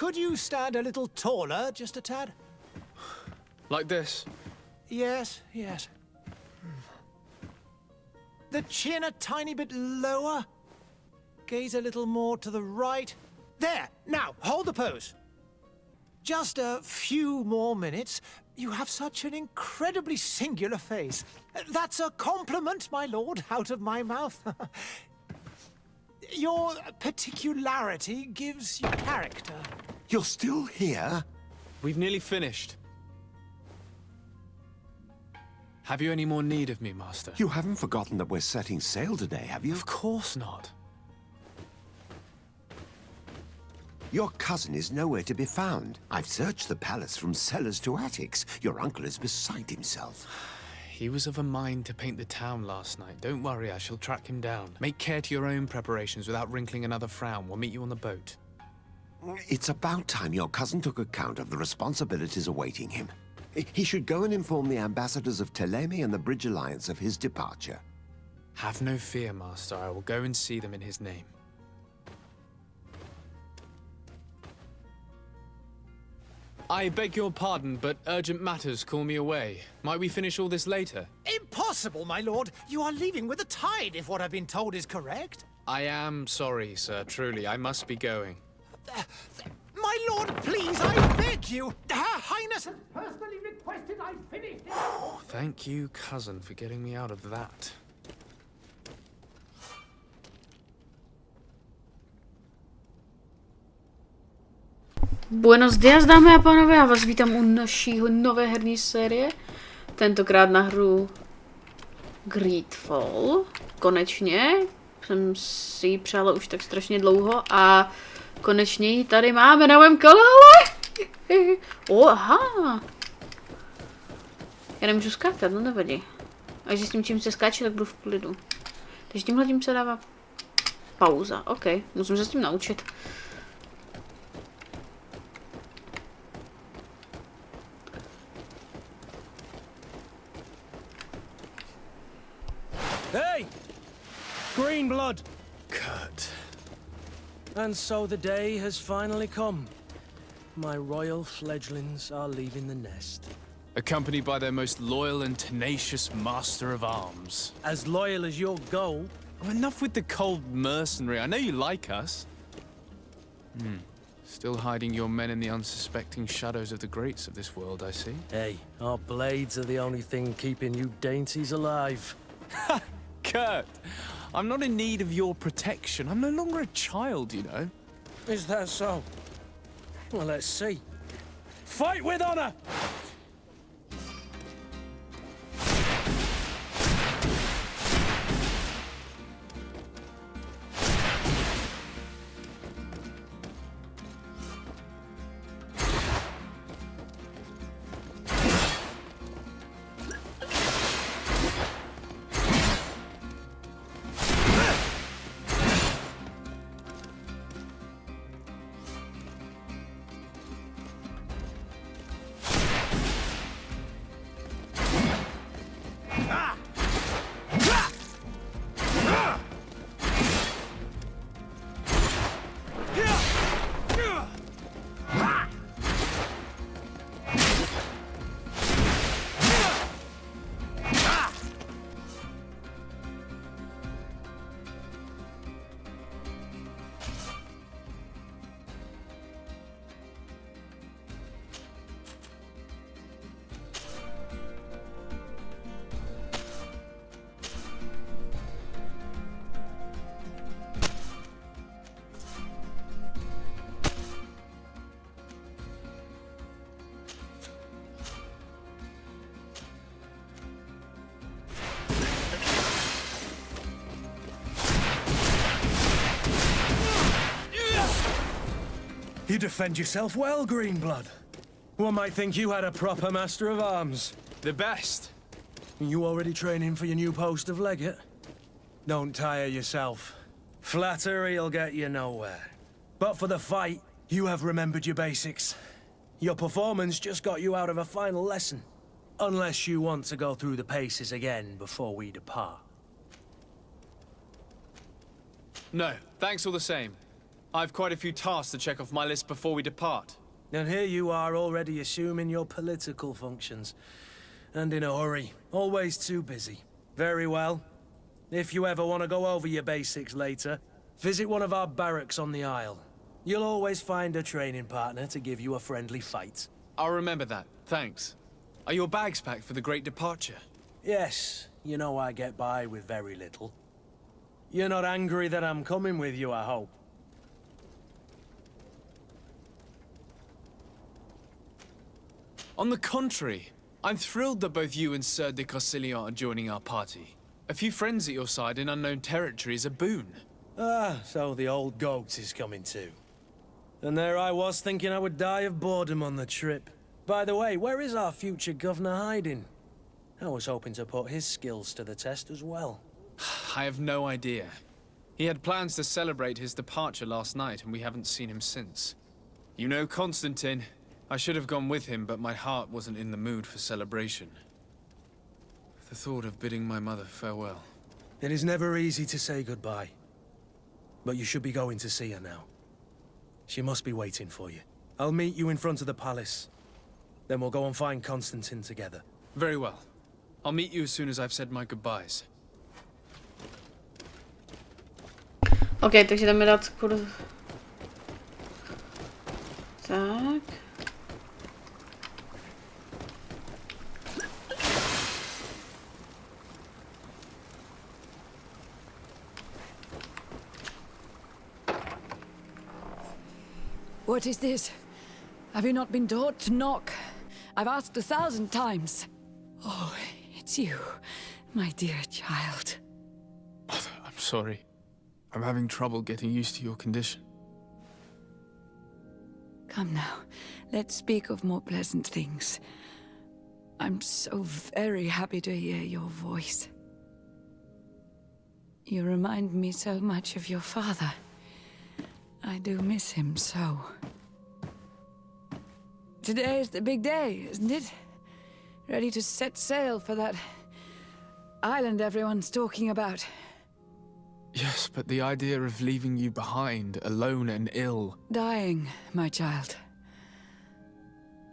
Could you stand a little taller, just a tad? Like this? Yes, yes. The chin a tiny bit lower. Gaze a little more to the right. There! Now, hold the pose. Just a few more minutes. You have such an incredibly singular face. That's a compliment, my lord, out of my mouth. Your particularity gives you character. You're still here? We've nearly finished. Have you any more need of me, Master? You haven't forgotten that we're setting sail today, have you? Of course not. Your cousin is nowhere to be found. I've searched the palace from cellars to attics. Your uncle is beside himself. He was of a mind to paint the town last night. Don't worry, I shall track him down. Make care to your own preparations without wrinkling another frown. We'll meet you on the boat. It's about time your cousin took account of the responsibilities awaiting him. He should go and inform the ambassadors of Telemi and the Bridge Alliance of his departure. Have no fear, Master. I will go and see them in his name. I beg your pardon, but urgent matters call me away. Might we finish all this later? Impossible, my lord. You are leaving with the tide, if what I've been told is correct. I am sorry, sir. Truly, I must be going. My lord, please, I beg you. Her Highness has personally requested I finish it. Oh, thank you, cousin, for getting me out of that. Buenos dias, dámy a pánové, já vás vítám u naší nové herní série. Tentokrát na hru GreedFall. Konečně. Jsem si ji přála už tak strašně dlouho a konečně ji tady máme na mém kanále. Aha. Já nemůžu skákat, no nevadí. A když s tím čím se skáče, tak budu v klidu. Takže tímhle tím se dává pauza. OK, musím se s tím naučit. Hey! Green blood! Kurt. And so the day has finally come. My royal fledglings are leaving the nest. Accompanied by their most loyal and tenacious master of arms. As loyal as your goal. Oh, enough with the cold mercenary. I know you like us. Still hiding your men in the unsuspecting shadows of the greats of this world, I see. Hey, our blades are the only thing keeping you dainties alive. Ha! Kurt, I'm not in need of your protection. I'm no longer a child, you know. Is that so? Well, let's see. Fight with honor! You defend yourself well, Greenblood. One might think you had a proper master of arms. The best. You already training for your new post of legate? Don't tire yourself. Flattery'll get you nowhere. But for the fight, you have remembered your basics. Your performance just got you out of a final lesson. Unless you want to go through the paces again before we depart. No, thanks all the same. I've quite a few tasks to check off my list before we depart. And here you are already assuming your political functions. And in a hurry. Always too busy. Very well. If you ever want to go over your basics later, visit one of our barracks on the Isle. You'll always find a training partner to give you a friendly fight. I'll remember that, thanks. Are your bags packed for the great departure? Yes, you know I get by with very little. You're not angry that I'm coming with you, I hope. On the contrary, I'm thrilled that both you and Sir de Cossillon are joining our party. A few friends at your side in unknown territory is a boon. Ah, so the old goat is coming too. And there I was thinking I would die of boredom on the trip. By the way, where is our future governor hiding? I was hoping to put his skills to the test as well. I have no idea. He had plans to celebrate his departure last night, and we haven't seen him since. You know Constantine. I should have gone with him, but my heart wasn't in the mood for celebration. The thought of bidding my mother farewell. It is never easy to say goodbye. But you should be going to see her now. She must be waiting for you. I'll meet you in front of the palace. Then we'll go and find Constantine together. Very well. I'll meet you as soon as I've said my goodbyes. OK, takže jdeme dát kurz. Tak. What is this? Have you not been taught to knock? I've asked 1,000 times. Oh, it's you, my dear child. Mother, I'm sorry. I'm having trouble getting used to your condition. Come now, let's speak of more pleasant things. I'm so very happy to hear your voice. You remind me so much of your father. I do miss him so. Today is the big day, isn't it? Ready to set sail for that island everyone's talking about. Yes, but the idea of leaving you behind, alone and ill... Dying, my child.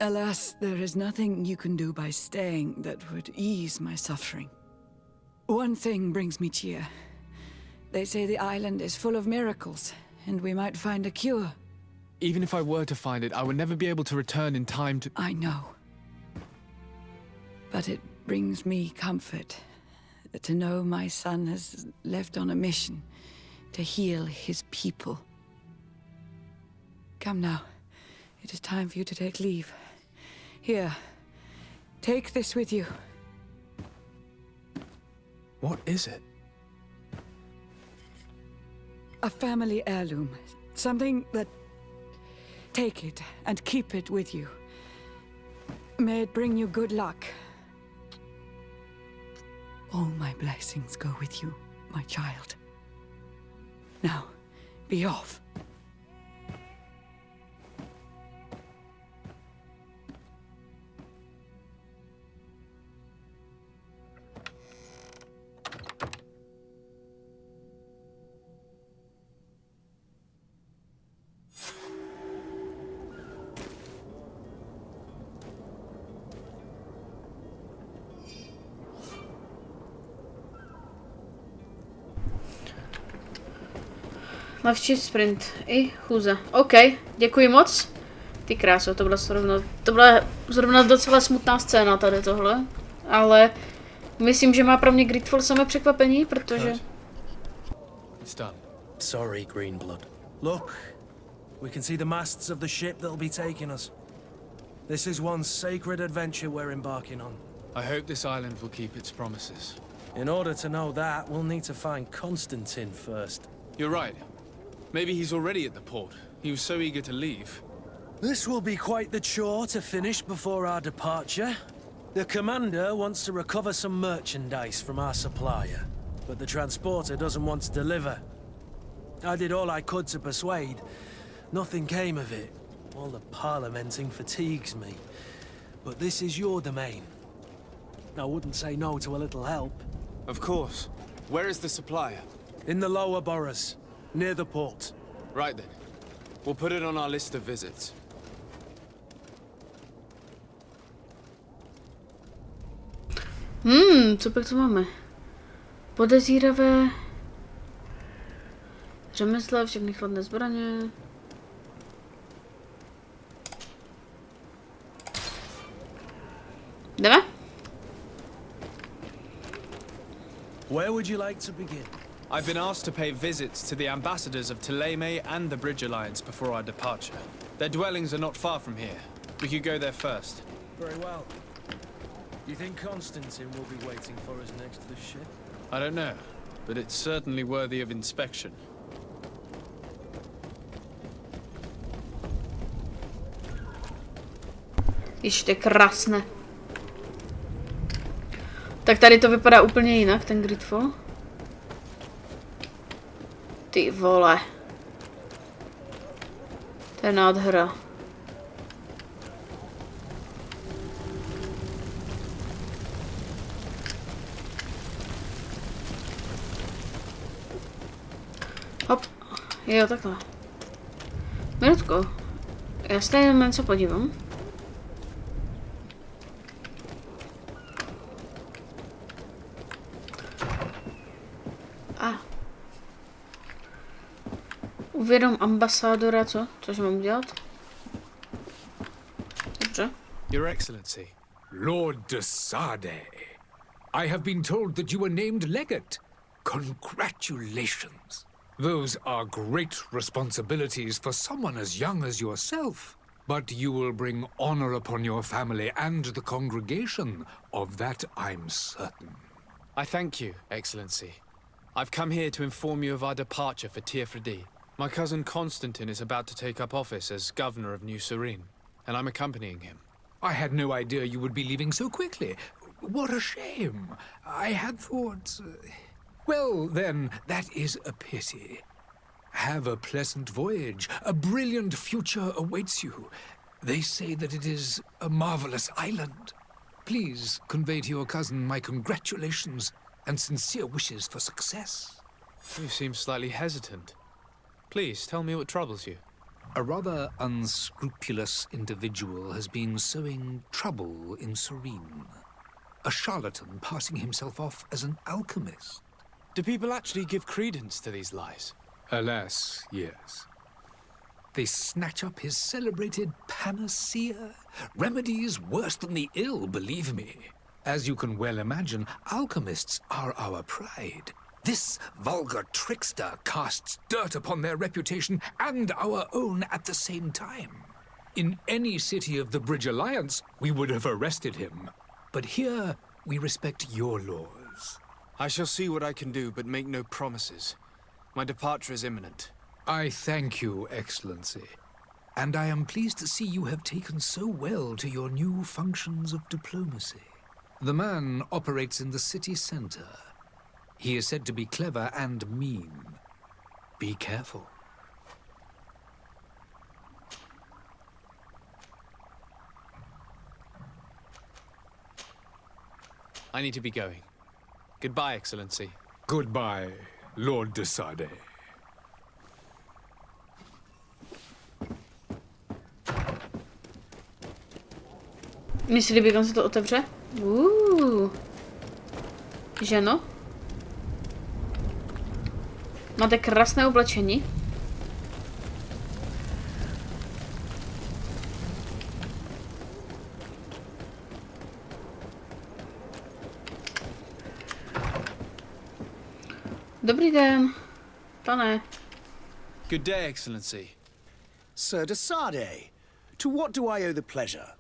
Alas, there is nothing you can do by staying that would ease my suffering. One thing brings me cheer. They say the island is full of miracles, and we might find a cure. Even if I were to find it, I would never be able to return in time to... I know. But it brings me comfort to know my son has left on a mission to heal his people. Come now. It is time for you to take leave. Here, take this with you. What is it? A family heirloom. Something that... Take it and keep it with you. May it bring you good luck. All my blessings go with you, my child. Now, be off. Lehčí sprint i chůze. OK, děkuji moc. Ty kráso, to byla zrovna docela smutná scéna tady tohle. Ale myslím, že má pro mě GreedFall samé překvapení, protože... Sorry, Greenblood. Look, we can see the masts of the ship that'll be taking us. This is one sacred adventure we're embarking on. I hope this island will keep its promises. In order to know that, we'll need to find Constantine first. You're right. Maybe he's already at the port. He was so eager to leave. This will be quite the chore to finish before our departure. The commander wants to recover some merchandise from our supplier, but the transporter doesn't want to deliver. I did all I could to persuade. Nothing came of it. All the parliamenting fatigues me. But this is your domain. I wouldn't say no to a little help. Of course. Where is the supplier? In the lower boroughs, near the port. Right then. We'll put it on our list of visits. Co pak tu máme? Podezíravé řemesla, všechny chladné zbraně. Jdeme? Where would you like to begin? I've been asked to pay visits to the ambassadors of Thélème and the Bridge Alliance before our departure. Their dwellings are not far from here. We could go there first. Very well. You think Constantine will be waiting for us next to the ship? I don't know, but it's certainly worthy of inspection. Ještě krásné. Tak tady to vypadá úplně jinak, ten GreedFall. Ty vole. To je nádhera. Hop. Jo, takhle. Minutku. Já se tady něco podívám. Uvědom ambasádora, co? Což mám udělat? Dobře. Your Excellency. Lord de Sade, I have been told that you were named legate. Congratulations. Those are great responsibilities for someone as young as yourself. But you will bring honor upon your family and the congregation. Of that I'm certain. I thank you, Excellency. I've come here to inform you of our departure for Tiefredi. My cousin Constantine is about to take up office as governor of New Serene, and I'm accompanying him. I had no idea you would be leaving so quickly. What a shame. I had thought... Well, then, that is a pity. Have a pleasant voyage. A brilliant future awaits you. They say that it is a marvelous island. Please convey to your cousin my congratulations and sincere wishes for success. You seem slightly hesitant. Please, tell me what troubles you. A rather unscrupulous individual has been sowing trouble in Serene. A charlatan passing himself off as an alchemist. Do people actually give credence to these lies? Alas, yes. They snatch up his celebrated panacea. Remedies worse than the ill, believe me. As you can well imagine, alchemists are our pride. This vulgar trickster casts dirt upon their reputation and our own at the same time. In any city of the Bridge Alliance, we would have arrested him. But here, we respect your laws. I shall see what I can do, but make no promises. My departure is imminent. I thank you, Excellency. And I am pleased to see you have taken so well to your new functions of diplomacy. The man operates in the city center. He is said to be clever and mean. Be careful. I need to be going. Goodbye, Excellency. Goodbye, Lord de Sade. Myslí, kdyby se to otevře? Ženo? Máte krásné oblečení. Dobrý den, pane. Good day, Excellency. Sir de Sade, to what do I owe the pleasure?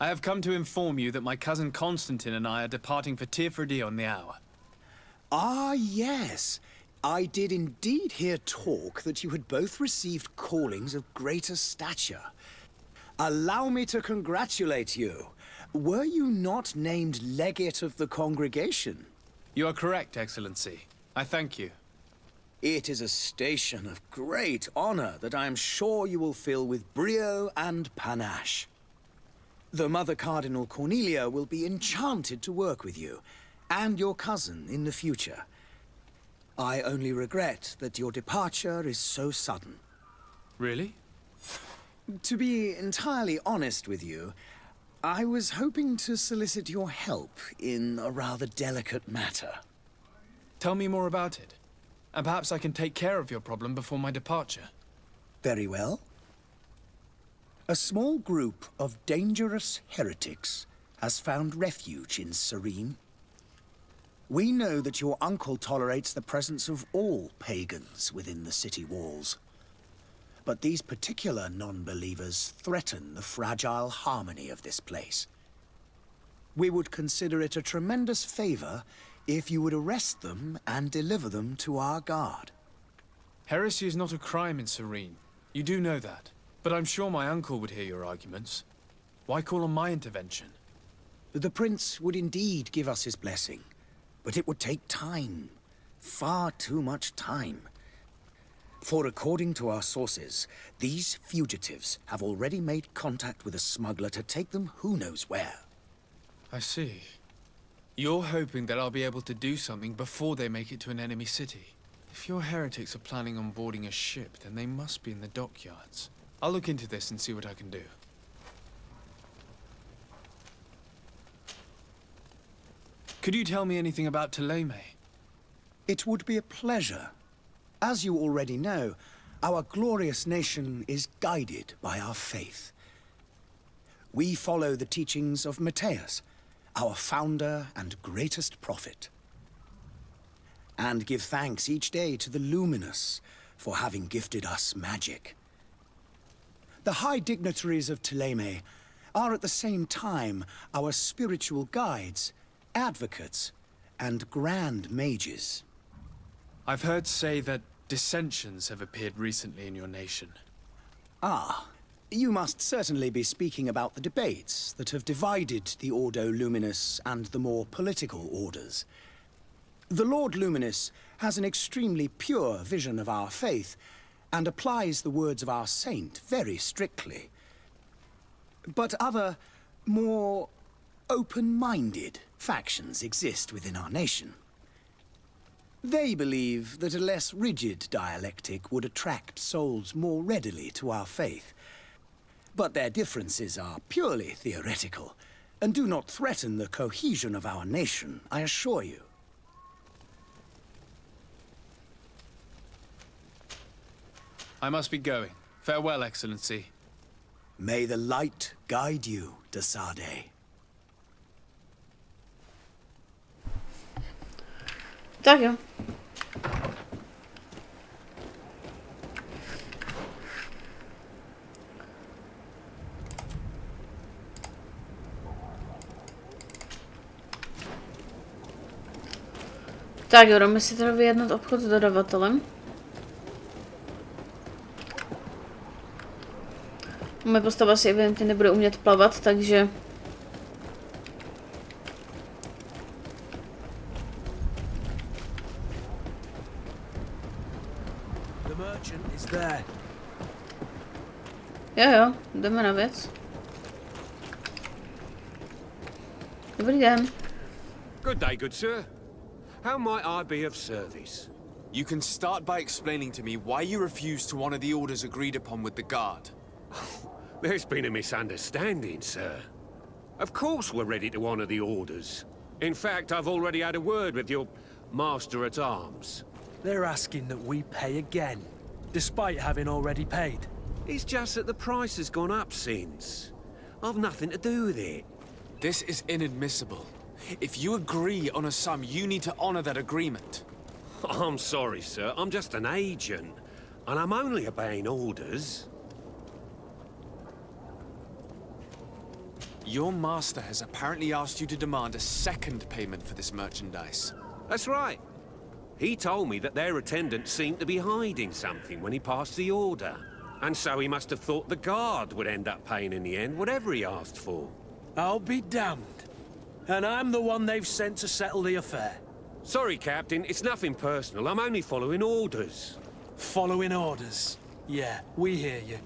I have come to inform you that my cousin Constantine and I are departing for Tiefredi on the hour. Ah, yes. I did indeed hear talk that you had both received callings of greater stature. Allow me to congratulate you. Were you not named legate of the congregation? You are correct, Excellency. I thank you. It is a station of great honor that I am sure you will fill with brio and panache. The Mother Cardinal Cornelia will be enchanted to work with you, and your cousin in the future. I only regret that your departure is so sudden. Really? To be entirely honest with you, I was hoping to solicit your help in a rather delicate matter. Tell me more about it. And perhaps I can take care of your problem before my departure. Very well. A small group of dangerous heretics has found refuge in Serene. We know that your uncle tolerates the presence of all pagans within the city walls. But these particular non-believers threaten the fragile harmony of this place. We would consider it a tremendous favor if you would arrest them and deliver them to our guard. Heresy is not a crime in Serene. You do know that. But I'm sure my uncle would hear your arguments. Why call on my intervention? The prince would indeed give us his blessing, but it would take time. Far too much time. For according to our sources, these fugitives have already made contact with a smuggler to take them who knows where. I see. You're hoping that I'll be able to do something before they make it to an enemy city. If your heretics are planning on boarding a ship, then they must be in the dockyards. I'll look into this and see what I can do. Could you tell me anything about Thélème? It would be a pleasure. As you already know, our glorious nation is guided by our faith. We follow the teachings of Matthias, our founder and greatest prophet, and give thanks each day to the Luminous for having gifted us magic. The high dignitaries of Thélème are at the same time our spiritual guides, advocates, and grand mages. I've heard say that dissensions have appeared recently in your nation. Ah, you must certainly be speaking about the debates that have divided the Ordo Luminous and the more political orders. The Lord Luminous has an extremely pure vision of our faith and applies the words of our saint very strictly. But other, more open-minded factions exist within our nation. They believe that a less rigid dialectic would attract souls more readily to our faith. But their differences are purely theoretical and do not threaten the cohesion of our nation, I assure you. I must be going. Farewell, Excellency. May the light guide you, de Sade. Tak jo. Tak jo, jdeme si teda vyjednat obchod s dodavatelem. Moje postava si evidentně nebude umět plavat, takže... The merchant is there. Jo, jdeme na věc. Dobrý den. Good day, good sir. How might I be of service? You can start by explaining to me why you refused to honor the orders agreed upon with the guard. There's been a misunderstanding, sir. Of course we're ready to honor the orders. In fact, I've already had a word with your master-at-arms. They're asking that we pay again, despite having already paid. It's just that the price has gone up since. I've nothing to do with it. This is inadmissible. If you agree on a sum, you need to honor that agreement. I'm sorry, sir. I'm just an agent. And I'm only obeying orders. Your master has apparently asked you to demand a second payment for this merchandise. That's right. He told me that their attendant seemed to be hiding something when he passed the order. And so he must have thought the guard would end up paying in the end, whatever he asked for. I'll be damned. And I'm the one they've sent to settle the affair. Sorry, Captain, it's nothing personal. I'm only following orders. Following orders. Yeah, we hear you.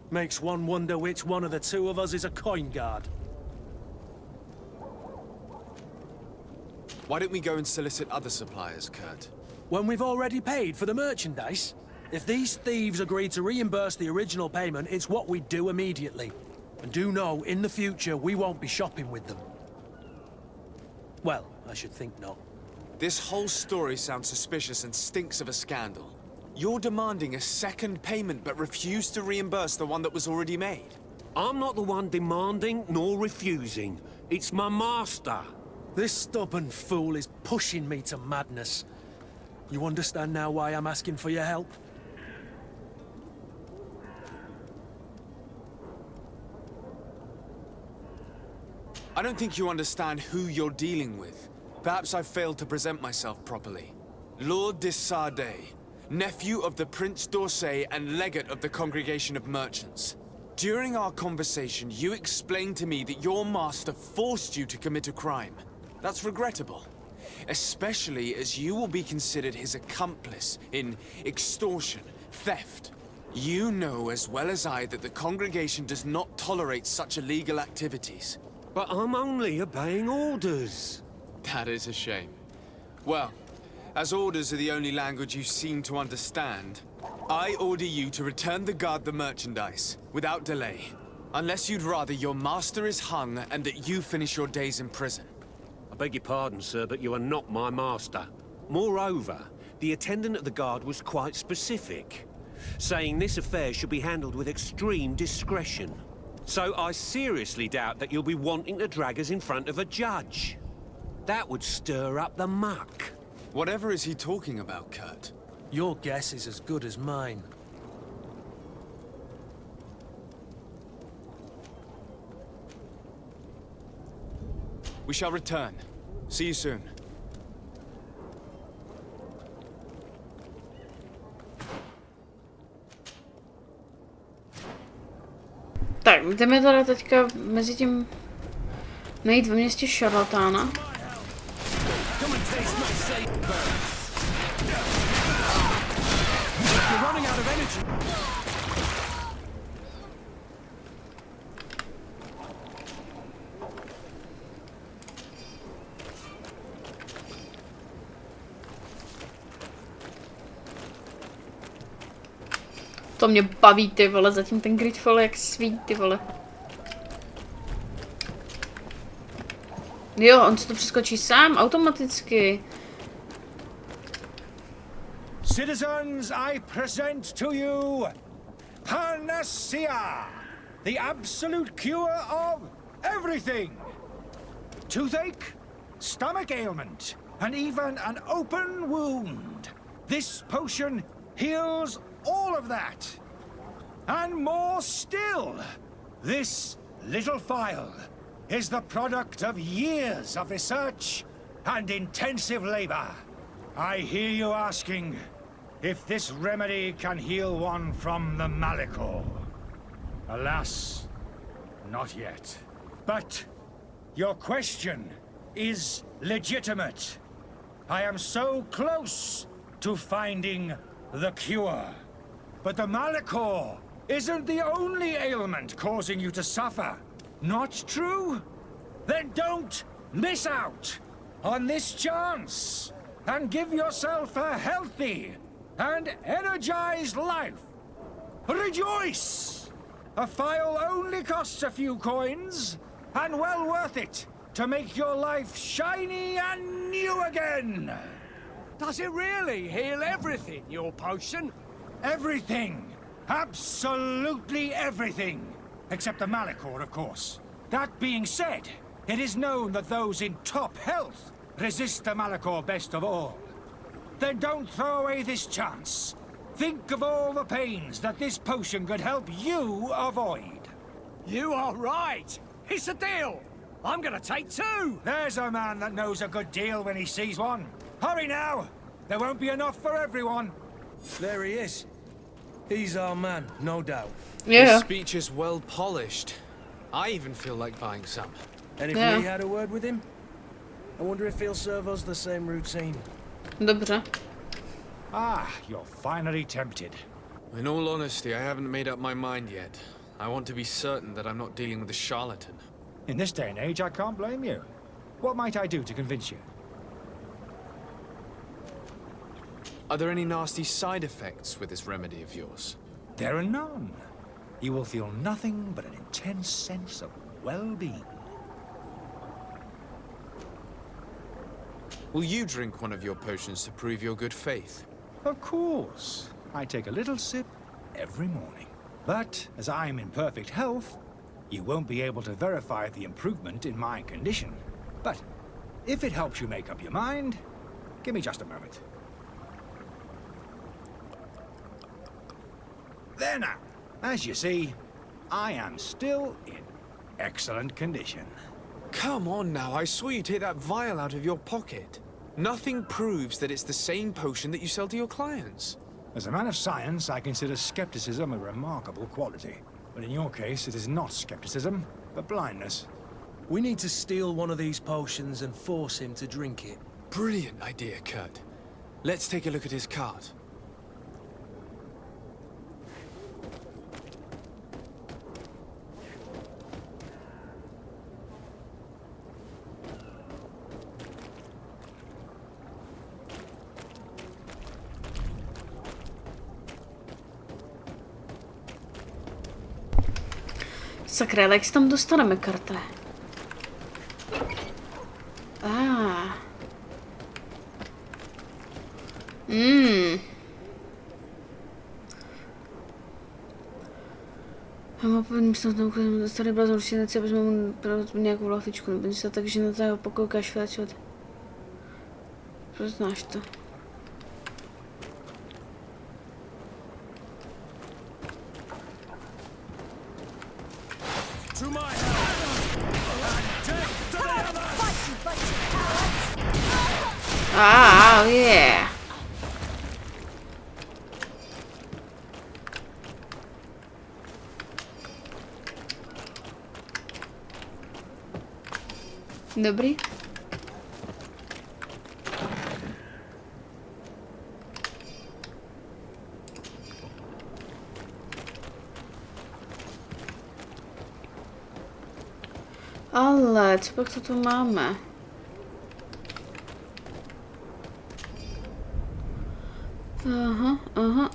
Makes one wonder which one of the two of us is a coin guard. Why don't we go and solicit other suppliers, Kurt? When we've already paid for the merchandise? If these thieves agree to reimburse the original payment, it's what we do immediately. And do know, in the future, we won't be shopping with them. Well, I should think not. This whole story sounds suspicious and stinks of a scandal. You're demanding a second payment but refuse to reimburse the one that was already made. I'm not the one demanding nor refusing. It's my master. This stubborn fool is pushing me to madness. You understand now why I'm asking for your help? I don't think you understand who you're dealing with. Perhaps I failed to present myself properly. Lord de Sardet, nephew of the Prince d'Orsay and legate of the Congregation of Merchants. During our conversation, you explained to me that your master forced you to commit a crime. That's regrettable, especially as you will be considered his accomplice in extortion, theft. You know as well as I that the congregation does not tolerate such illegal activities. But I'm only obeying orders. That is a shame. Well, as orders are the only language you seem to understand, I order you to return the guard the merchandise, without delay. Unless you'd rather your master is hung and that you finish your days in prison. I beg your pardon, sir, but you are not my master. Moreover, the attendant of the guard was quite specific, saying this affair should be handled with extreme discretion. So I seriously doubt that you'll be wanting to drag us in front of a judge. That would stir up the muck. Whatever is he talking about, Kurt? Your guess is as good as mine. We shall return. See you soon. Tak, jdeme teda teďka mezi tím najít ve městě šarlatána. To mě baví, ty vole, zatím ten GreedFall jak svít, ty vole. Jo, on se to přeskočí sám, automaticky. Citizens, I present to you Panacea, the absolute cure of everything. Toothache, stomach ailment, and even an open wound. This potion heals all of that. And more still, this little phial is the product of years of research and intensive labor. I hear you asking if this remedy can heal one from the Malachor. Alas, not yet. But your question is legitimate. I am so close to finding the cure. But the Malachor isn't the only ailment causing you to suffer. Not true? Then don't miss out on this chance and give yourself a healthy and energized life. Rejoice! A phial only costs a few coins, and well worth it to make your life shiny and new again. Does it really heal everything, your potion? Everything! Absolutely everything! Except the Malachor, of course. That being said, it is known that those in top health resist the Malachor best of all. Then don't throw away this chance. Think of all the pains that this potion could help you avoid. You are right. It's a deal. I'm gonna take two. There's a man that knows a good deal when he sees one. Hurry now! There won't be enough for everyone. There he is. He's our man, no doubt. Yeah. His speech is well polished. I even feel like buying some. And if we had a word with him, I wonder if he'll serve us the same routine. Dobře. Ah, you're finally tempted. In all honesty, I haven't made up my mind yet. I want to be certain that I'm not dealing with a charlatan. In this day and age, I can't blame you. What might I do to convince you? Are there any nasty side effects with this remedy of yours? There are none. You will feel nothing but an intense sense of well-being. Will you drink one of your potions to prove your good faith? Of course. I take a little sip every morning. But as I am in perfect health, you won't be able to verify the improvement in my condition. But if it helps you make up your mind, give me just a moment. There now. As you see, I am still in excellent condition. Come on now, I saw you take that vial out of your pocket. Nothing proves that it's the same potion that you sell to your clients. As a man of science, I consider skepticism a remarkable quality. But in your case, it is not skepticism, but blindness. We need to steal one of these potions and force him to drink it. Brilliant idea, Kurt. Let's take a look at his cart. Sakra, ale jak se tam dostaneme, Karte? Mám opět snad tady byla zrušené, aby jsme mu nějakou lahvičku, nebo něco, takže na toho pokoukáš vrátit. Poznáš to. Yeah. Dobrý. Ale co pak to tu máme?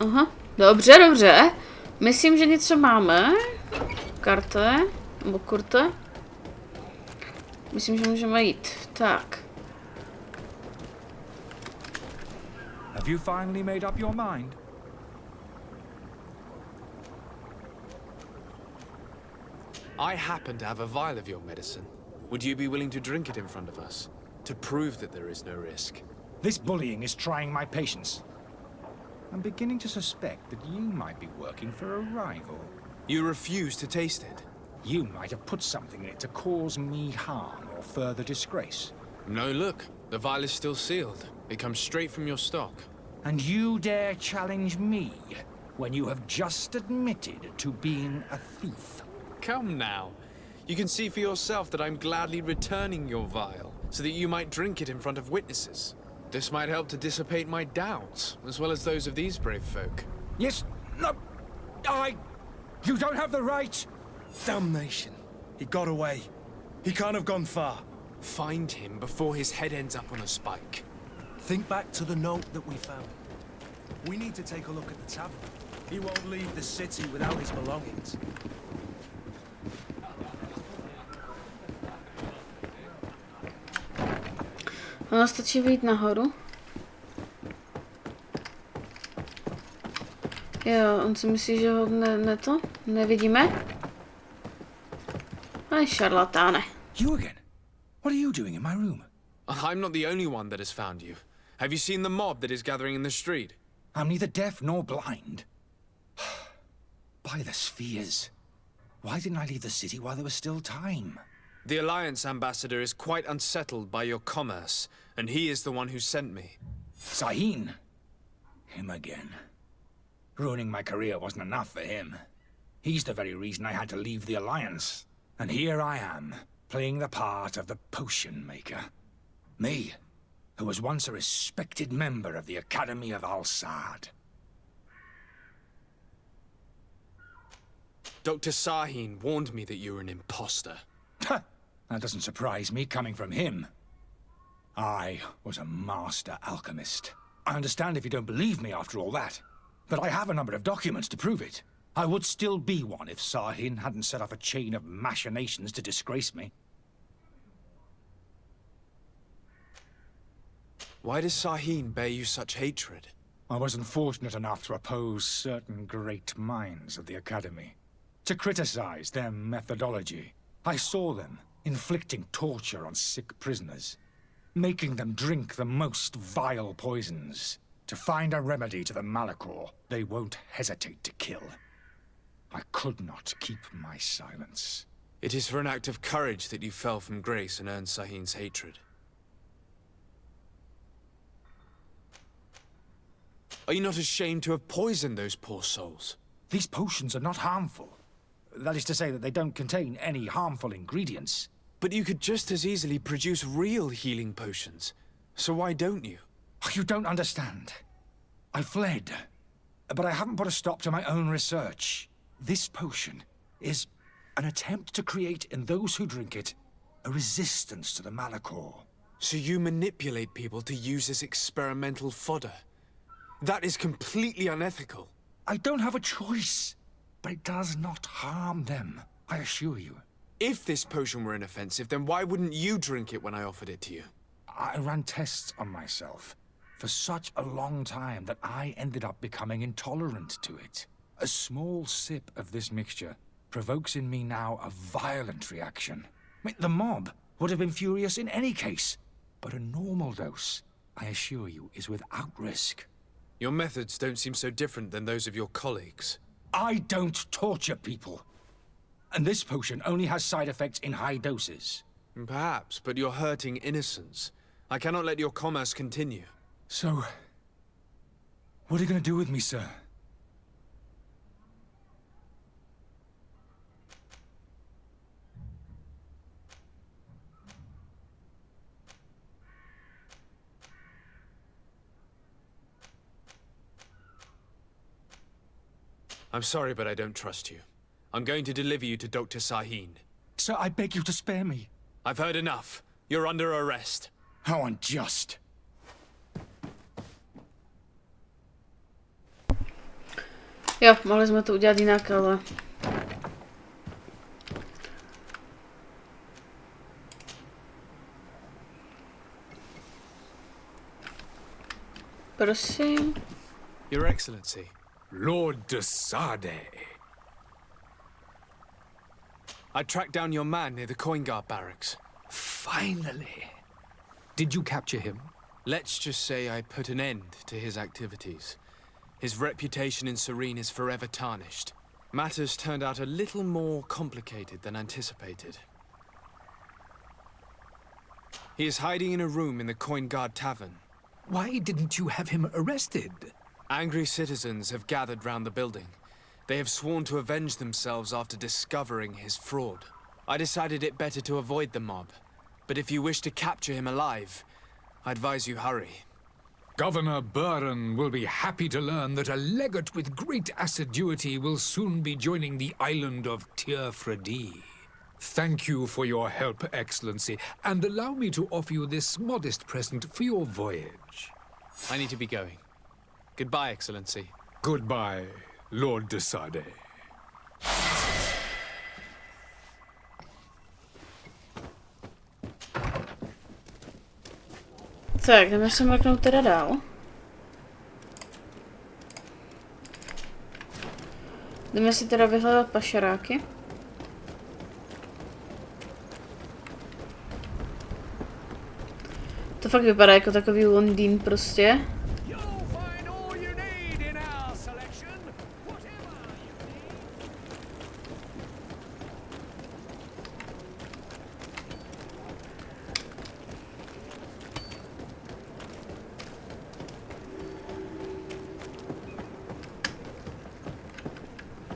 Aha. Dobře. Myslím, že něco máme. Karte. Nebo kurte. Myslím, že můžeme jít. Tak. Have you finally made up your mind? I happen to have a vial of your medicine. Would you be willing to drink it in front of us? To prove that there is no risk? This bullying is trying my patience. I'm beginning to suspect that you might be working for a rival. You refuse to taste it? You might have put something in it to cause me harm or further disgrace. No, look. The vial is still sealed. It comes straight from your stock. And you dare challenge me when you have just admitted to being a thief? Come now. You can see for yourself that I'm gladly returning your vial, so that you might drink it in front of witnesses. This might help to dissipate my doubts, as well as those of these brave folk. Yes, no, you don't have the right. Damnation. He got away. He can't have gone far. Find him before his head ends up on a spike. Think back to the note that we found. We need to take a look at the tavern. He won't leave the city without his belongings. Ono stačí vyjít nahoru. Jo, on si myslí, že ho nevidíme. Aj šarlatáne. You again? What are you doing in my room? I'm not the only one that has found you. Have you seen the mob that is gathering in the street? I'm neither deaf nor blind. By the spheres. Why didn't I leave the city while there was still time? The Alliance ambassador is quite unsettled by your commerce, and he is the one who sent me. Sahin. Him again. Ruining my career wasn't enough for him. He's the very reason I had to leave the Alliance. And here I am, playing the part of the potion maker. Me, who was once a respected member of the Academy of Al-Sad. Dr. Sahin warned me that you were an imposter. That doesn't surprise me coming from him. I was a master alchemist. I understand if you don't believe me after all that, but I have a number of documents to prove it. I would still be one if Sahin hadn't set off a chain of machinations to disgrace me. Why does Sahin bear you such hatred? I was unfortunate enough to oppose certain great minds of the Academy, to criticize their methodology. I saw them inflicting torture on sick prisoners, making them drink the most vile poisons. To find a remedy to the Malachor, they won't hesitate to kill. I could not keep my silence. It is for an act of courage that you fell from grace and earned Sahin's hatred. Are you not ashamed to have poisoned those poor souls? These potions are not harmful. That is to say that they don't contain any harmful ingredients. But you could just as easily produce real healing potions. So why don't you? You don't understand. I fled, but I haven't put a stop to my own research. This potion is an attempt to create in those who drink it a resistance to the Malachor. So you manipulate people to use as experimental fodder? That is completely unethical. I don't have a choice, but it does not harm them, I assure you. If this potion were inoffensive, then why wouldn't you drink it when I offered it to you? I ran tests on myself for such a long time that I ended up becoming intolerant to it. A small sip of this mixture provokes in me now a violent reaction. The mob would have been furious in any case, but a normal dose, I assure you, is without risk. Your methods don't seem so different than those of your colleagues. I don't torture people. And this potion only has side effects in high doses. Perhaps, but you're hurting innocents. I cannot let your commerce continue. So, what are you going to do with me, sir? I'm sorry, but I don't trust you. I'm going to deliver you to Dr. Sahin. Sir, I beg you to spare me. I've heard enough. You're under arrest. How unjust. Jo, mohli jsme to udělat jinak, ale... Prosím. Your Excellency. Lord de Sade. I tracked down your man near the Coin Guard barracks. Finally. Did you capture him? Let's just say I put an end to his activities. His reputation in Serene is forever tarnished. Matters turned out a little more complicated than anticipated. He is hiding in a room in the Coin Guard Tavern. Why didn't you have him arrested? Angry citizens have gathered round the building. They have sworn to avenge themselves after discovering his fraud. I decided it better to avoid the mob. But if you wish to capture him alive, I advise you hurry. Governor Buren will be happy to learn that a legate with great assiduity will soon be joining the island of Tir-Fredi. Thank you for your help, Excellency, and allow me to offer you this modest present for your voyage. I need to be going. Goodbye, Excellency. Goodbye, Lord de Sade. Tak, jdeme se mrknout teda dál. Jdeme si teda vyhledat pašeráky. To fakt vypadá jako takový Londýn prostě.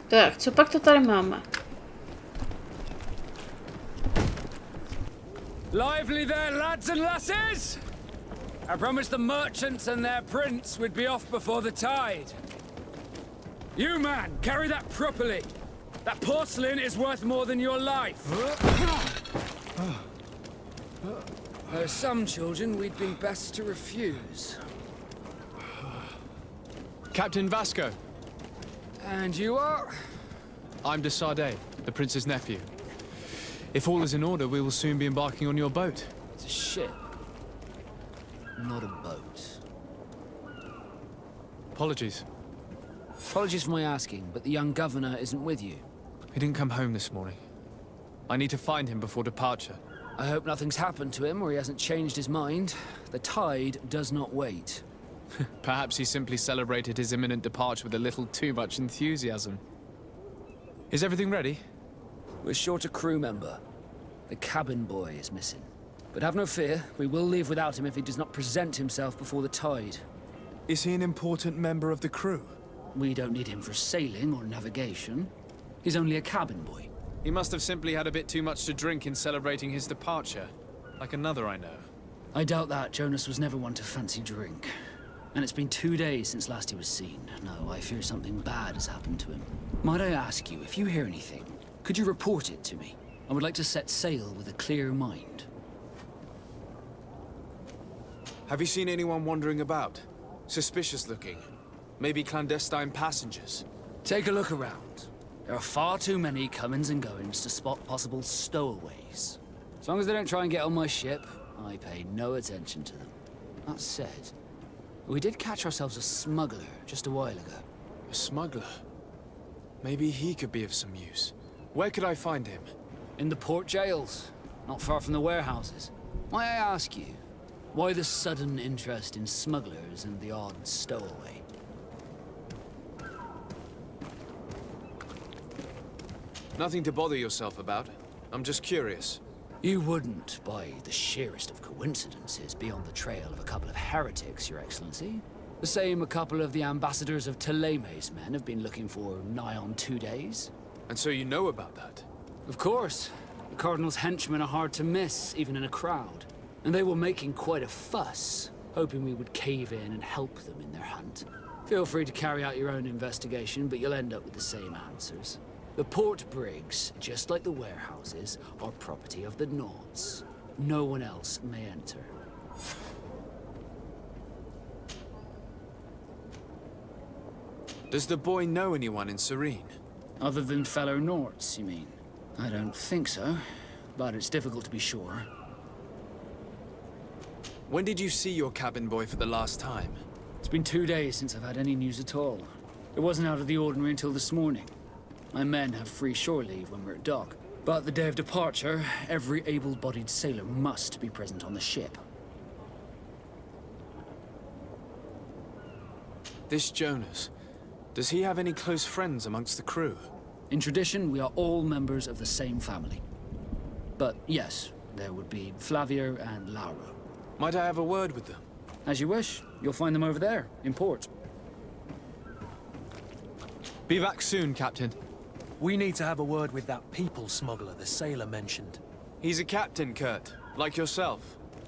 Tak, co pak to tady máme? Lively there, lads and lasses! I promised the merchants and their prince we'd be off before the tide. You, man, carry that properly. That porcelain is worth more than your life. There are some children we'd been best to refuse. Captain Vasco. And you are? I'm de Sardet, the prince's nephew. If all is in order, we will soon be embarking on your boat. It's a ship, not a boat. Apologies. Apologies for my asking, but the young governor isn't with you. He didn't come home this morning. I need to find him before departure. I hope nothing's happened to him or he hasn't changed his mind. The tide does not wait. Perhaps he simply celebrated his imminent departure with a little too much enthusiasm. Is everything ready? We're short a crew member. The cabin boy is missing. But have no fear, we will leave without him if he does not present himself before the tide. Is he an important member of the crew? We don't need him for sailing or navigation. He's only a cabin boy. He must have simply had a bit too much to drink in celebrating his departure. Like another I know. I doubt that. Jonas was never one to fancy drink. And it's been 2 days since last he was seen. No, I fear something bad has happened to him. Might I ask you, if you hear anything, could you report it to me? I would like to set sail with a clear mind. Have you seen anyone wandering about? Suspicious looking. Maybe clandestine passengers. Take a look around. There are far too many comings and goings to spot possible stowaways. As long as they don't try and get on my ship, I pay no attention to them. That said, we did catch ourselves a smuggler just a while ago. A smuggler? Maybe he could be of some use. Where could I find him? In the port jails, not far from the warehouses. May I ask you, why the sudden interest in smugglers and the odd stowaway? Nothing to bother yourself about. I'm just curious. You wouldn't, by the sheerest of coincidences, be on the trail of a couple of heretics, Your Excellency. The same a couple of the ambassadors of Theleme's men have been looking for nigh on 2 days. And so you know about that? Of course. The Cardinal's henchmen are hard to miss, even in a crowd. And they were making quite a fuss, hoping we would cave in and help them in their hunt. Feel free to carry out your own investigation, but you'll end up with the same answers. The port brigs, just like the warehouses, are property of the Nords. No one else may enter. Does the boy know anyone in Serene? Other than fellow Nords, you mean? I don't think so, but it's difficult to be sure. When did you see your cabin boy for the last time? It's been 2 days since I've had any news at all. It wasn't out of the ordinary until this morning. My men have free shore leave when we're at dock. But the day of departure, every able-bodied sailor must be present on the ship. This Jonas, does he have any close friends amongst the crew? In tradition, we are all members of the same family. But yes, there would be Flavio and Lauro. Might I have a word with them? As you wish. You'll find them over there, in port. Be back soon, Captain. We need to have a word with that people smuggler the sailor mentioned. He's a captain, Kurt, like yourself.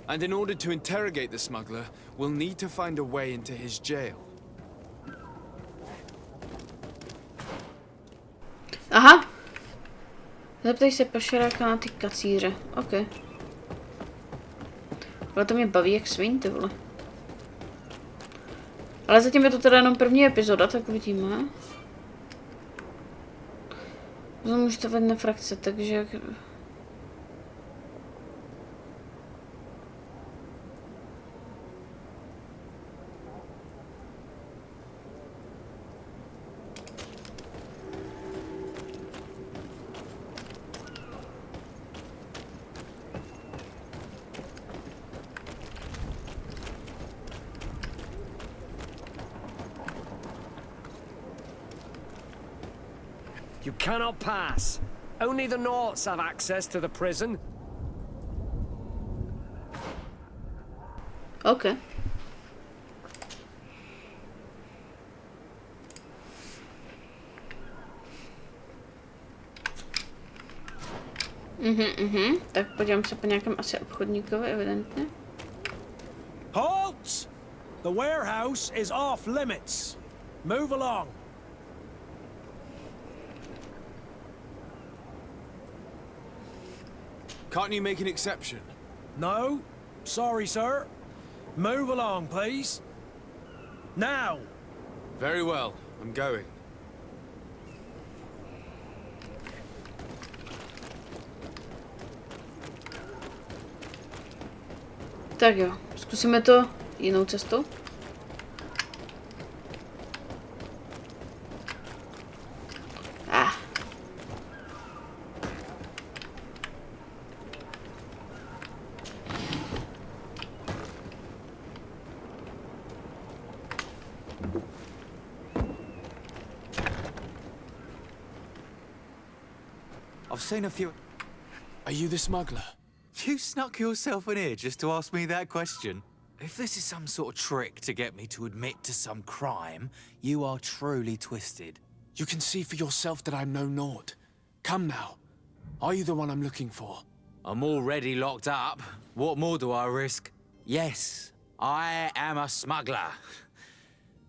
And in order to interrogate the smuggler, we'll need to find a way into his jail. Aha! Zeptej se pašeráka na ty kacíře. OK. Ale to mě baví jak svin, ty vole. Ale zatím je to teda jenom první epizoda, tak uvidíme. Potom můžu to vedle frakce, takže... You cannot pass. Only the Nords have access to the prison. OK. Tak podívám se po nějakém asi obchodníkovi, evidentně. Halt! The warehouse is off limits. Move along. Can't you make an exception? No. Sorry, sir. Move along, please. Now. Very well, I'm going. Tak jo, zkusíme to jinou cestou. I've seen a few... Are you the smuggler? You snuck yourself in here just to ask me that question? If this is some sort of trick to get me to admit to some crime, you are truly twisted. You can see for yourself that I'm no naught. Come now. Are you the one I'm looking for? I'm already locked up. What more do I risk? Yes, I am a smuggler.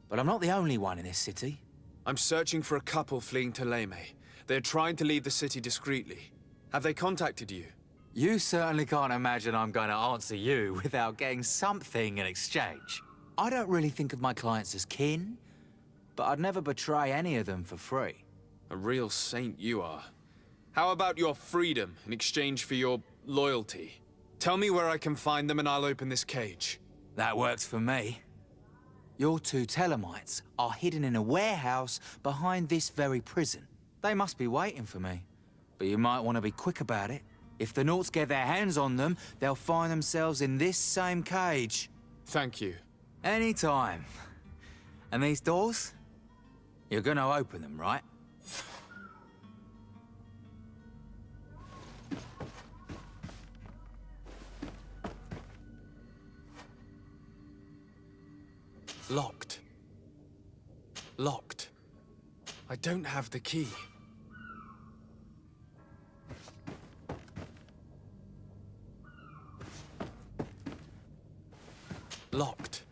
But I'm not the only one in this city. I'm searching for a couple fleeing to Leme. They're trying to leave the city discreetly. Have they contacted you? You certainly can't imagine I'm going to answer you without getting something in exchange. I don't really think of my clients as kin, but I'd never betray any of them for free. A real saint you are. How about your freedom in exchange for your loyalty? Tell me where I can find them and I'll open this cage. That works for me. Your two Telemites are hidden in a warehouse behind this very prison. They must be waiting for me, but you might want to be quick about it. If the Nauts get their hands on them, they'll find themselves in this same cage. Thank you. Anytime. And these doors? You're gonna open them, right? Locked. Locked. I don't have the key. Locked.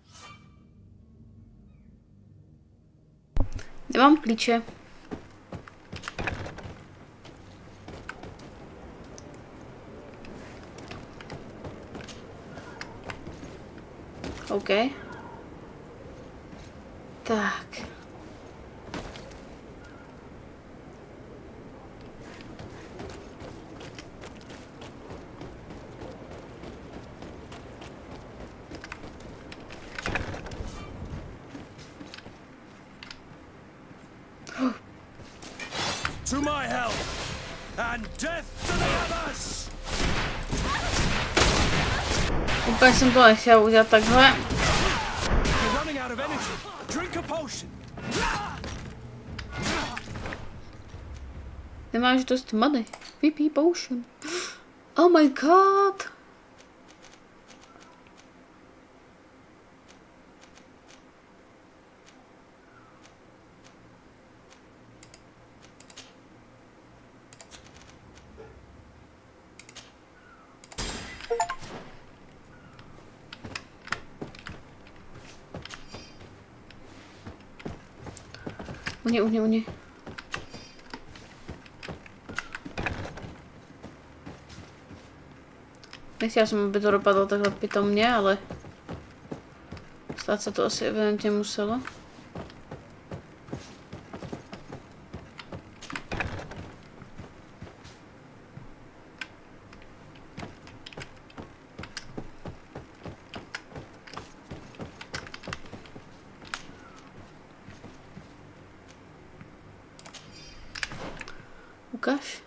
Nemám klíče. OK. Tak. To my help, and death to the others! Úplně jsem to nechtěl udělat takhle. You're running out of energy. Drink a potion. Nemáš dost many. Vypij potion. Oh my god. Uni. Nechtěla jsem, aby to dopadlo takhle pitomně, ale stát se to asi evidentně muselo. Ukaž.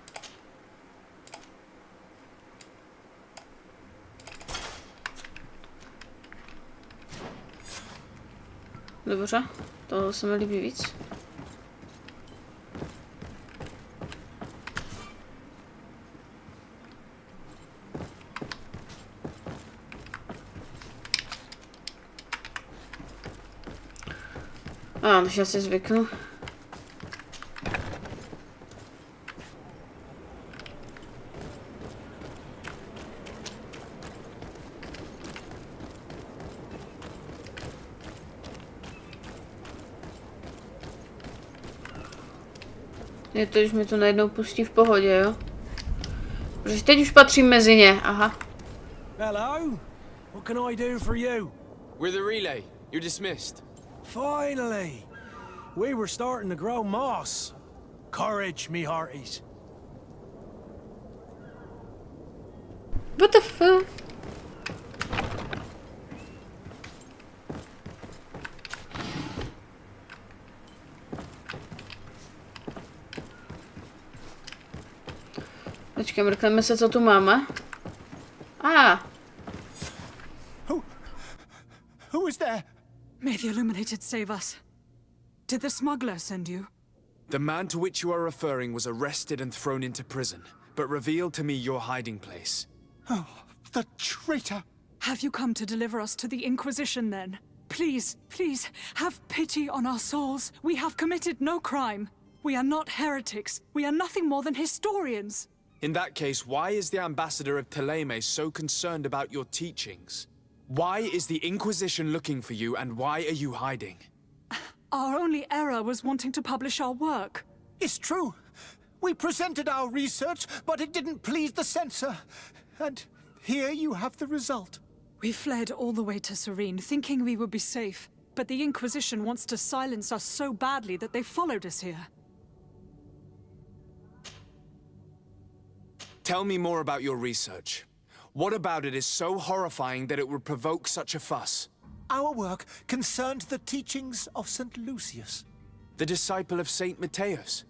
Dobře, tohle se mi líbí víc. Než já si zvyknu. Je to, když mi to najednou pustí v pohodě, jo? Protože teď už patřím mezi ně, aha. Hello? What can I do for you? We're the relay. You're dismissed. Finally! We were starting to grow moss. Courage, me hearties. What the fuck? Počkej, mrkneme se, co tu máme. Who is there? May the Illuminated save us. Did the smuggler send you? The man to which you are referring was arrested and thrown into prison, but revealed to me your hiding place. Oh, the traitor! Have you come to deliver us to the Inquisition, then? Please, please, have pity on our souls. We have committed no crime. We are not heretics. We are nothing more than historians. In that case, why is the ambassador of Thélème so concerned about your teachings? Why is the Inquisition looking for you, and why are you hiding? Our only error was wanting to publish our work. It's true. We presented our research, but it didn't please the censor. And here you have the result. We fled all the way to Serene, thinking we would be safe. But the Inquisition wants to silence us so badly that they followed us here. Tell me more about your research. What about it is so horrifying that it would provoke such a fuss? Our work concerned the teachings of St. Lucius. The disciple of Saint Matthias?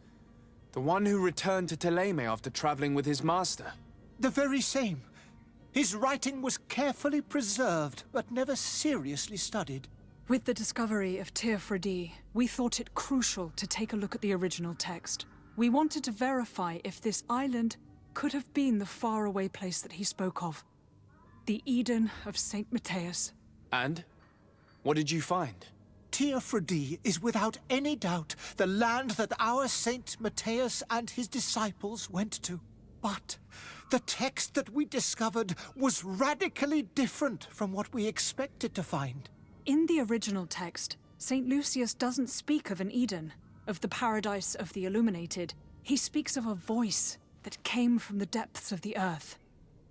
The one who returned to Thélème after traveling with his master? The very same. His writing was carefully preserved, but never seriously studied. With the discovery of Teofredi, we thought it crucial to take a look at the original text. We wanted to verify if this island could have been the faraway place that he spoke of. The Eden of Saint Matthias. And? What did you find? Teofredi is without any doubt the land that our Saint Matthias and his disciples went to. But the text that we discovered was radically different from what we expected to find. In the original text, Saint Lucius doesn't speak of an Eden, of the paradise of the Illuminated. He speaks of a voice that came from the depths of the earth,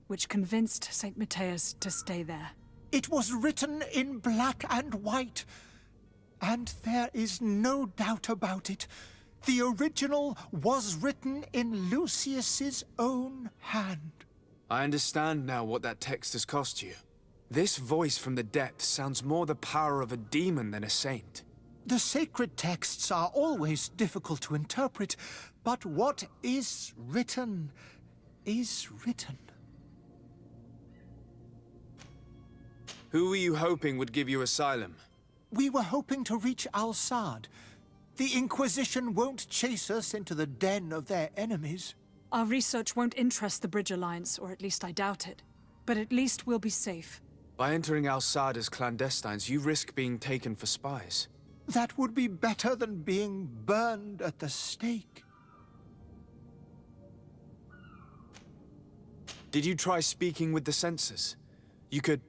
which convinced Saint Matthias to stay there. It was written in black and white, and there is no doubt about it. The original was written in Lucius's own hand. I understand now what that text has cost you. This voice from the depths sounds more the power of a demon than a saint. The sacred texts are always difficult to interpret, but what is written is written. Who were you hoping would give you asylum? We were hoping to reach Al-Sad. The Inquisition won't chase us into the den of their enemies. Our research won't interest the Bridge Alliance, or at least I doubt it. But at least we'll be safe. By entering Al-Sad as clandestines, you risk being taken for spies. That would be better than being burned at the stake. Did you try speaking with the censors? You could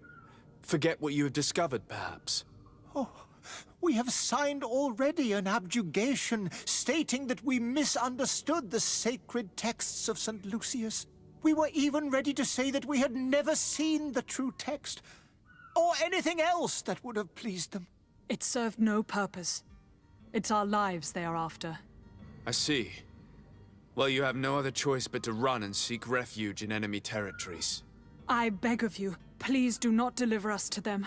forget what you have discovered, perhaps. Oh, we have signed already an abjugation stating that we misunderstood the sacred texts of St. Lucius. We were even ready to say that we had never seen the true text, or anything else that would have pleased them. It served no purpose. It's our lives they are after. I see. Well, you have no other choice but to run and seek refuge in enemy territories. I beg of you, please do not deliver us to them.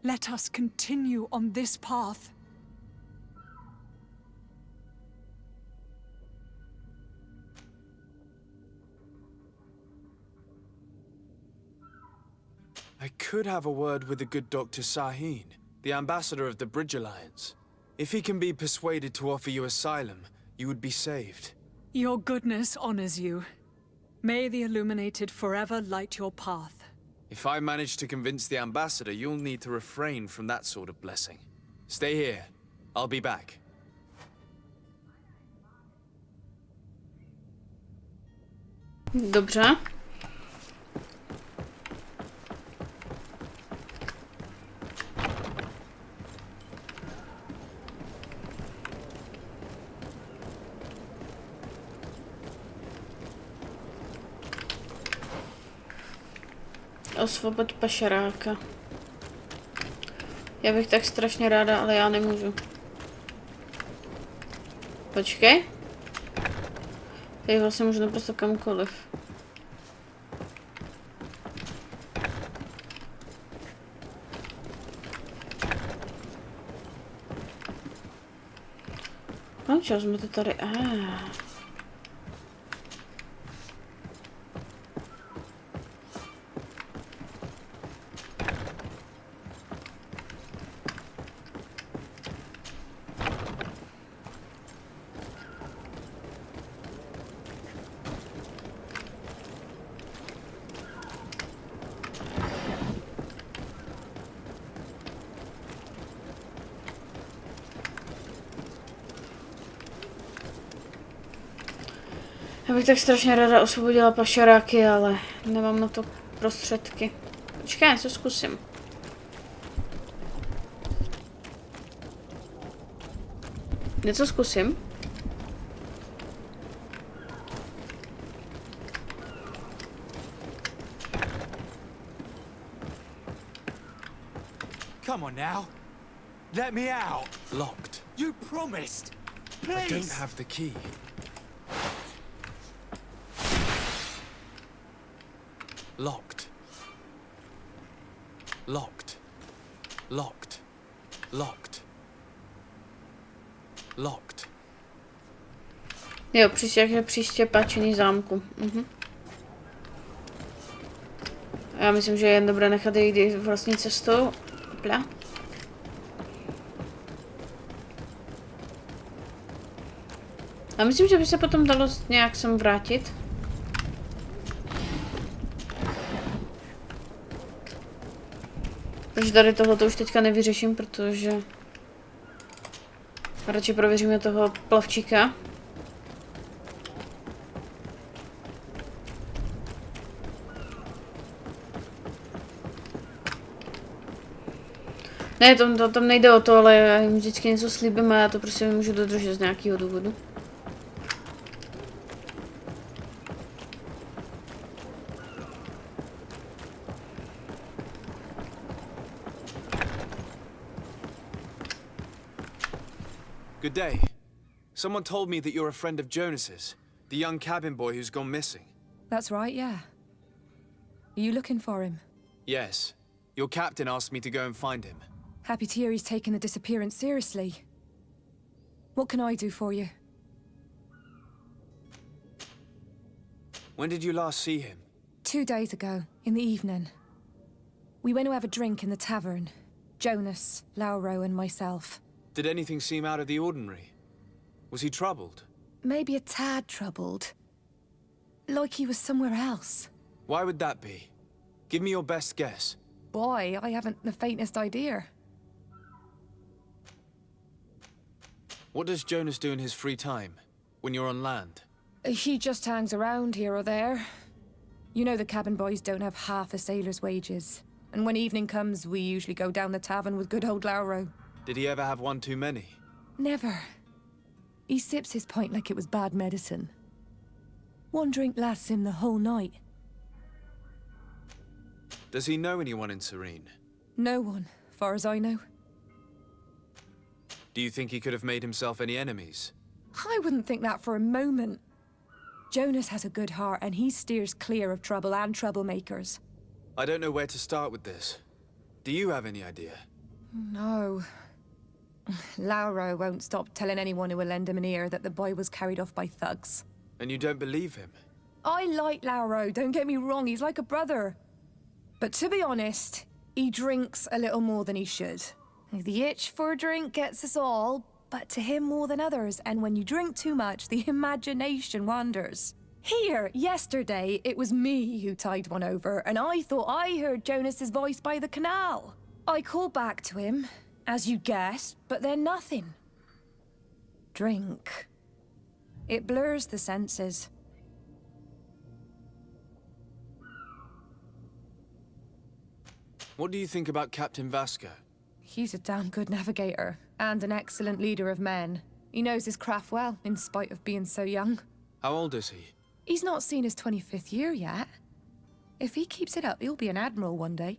Let us continue on this path. I could have a word with the good Dr. Sahin, the ambassador of the Bridge Alliance. If he can be persuaded to offer you asylum, you would be saved. Your goodness honors you. May the Illuminated forever light your path. If I manage to convince the ambassador, you'll need to refrain from that sort of blessing. Stay here. I'll be back. Dobře. Osvoboď pašeráka. Já bych tak strašně ráda, ale já nemůžu. Počkej. Tady vlastně můžu naprosto kamkoliv. Končili jsme to tady. Já bych tak strašně ráda osvobodila pašeráky, ale nemám na to prostředky. Počkej, něco zkusím. Něco zkusím. Come on now. Let me out. Locked. You promised. Please. I don't have the key. Locked. Locked. Locked. Locked. Locked. Jo, příště páčení zámku. Já myslím, že je jen dobré nechat jít vlastní cestou. Pla. A myslím, že by se potom dalo nějak sem vrátit. Takže tady tohleto už teďka nevyřeším, protože radši prověříme toho plavčíka. Ne, tam nejde o to, ale já jim vždycky něco slíbím a já to prostě nemůžu dodržet z nějakého důvodu. Good day. Someone told me that you're a friend of Jonas's, the young cabin boy who's gone missing. That's right, yeah. Are you looking for him? Yes. Your captain asked me to go and find him. Happy to hear he's taken the disappearance seriously. What can I do for you? When did you last see him? 2 days ago, in the evening. We went to have a drink in the tavern. Jonas, Lauro, and myself. Did anything seem out of the ordinary? Was he troubled? Maybe a tad troubled. Like he was somewhere else. Why would that be? Give me your best guess. Boy, I haven't the faintest idea. What does Jonas do in his free time, when you're on land? He just hangs around here or there. You know the cabin boys don't have half a sailor's wages. And when evening comes, we usually go down the tavern with good old Lauro. Did he ever have one too many? Never. He sips his pint like it was bad medicine. One drink lasts him the whole night. Does he know anyone in Serene? No one, far as I know. Do you think he could have made himself any enemies? I wouldn't think that for a moment. Jonas has a good heart and he steers clear of trouble and troublemakers. I don't know where to start with this. Do you have any idea? No. Lauro won't stop telling anyone who will lend him an ear that the boy was carried off by thugs. And you don't believe him? I like Lauro, don't get me wrong, he's like a brother. But to be honest, he drinks a little more than he should. The itch for a drink gets us all, but to him more than others, and when you drink too much, the imagination wanders. Here, yesterday, it was me who tied one over, and I thought I heard Jonas's voice by the canal. I called back to him, as you guessed, but then nothing. Drink. It blurs the senses. What do you think about Captain Vasco? He's a damn good navigator, and an excellent leader of men. He knows his craft well, in spite of being so young. How old is he? He's not seen his 25th year yet. If he keeps it up, he'll be an admiral one day.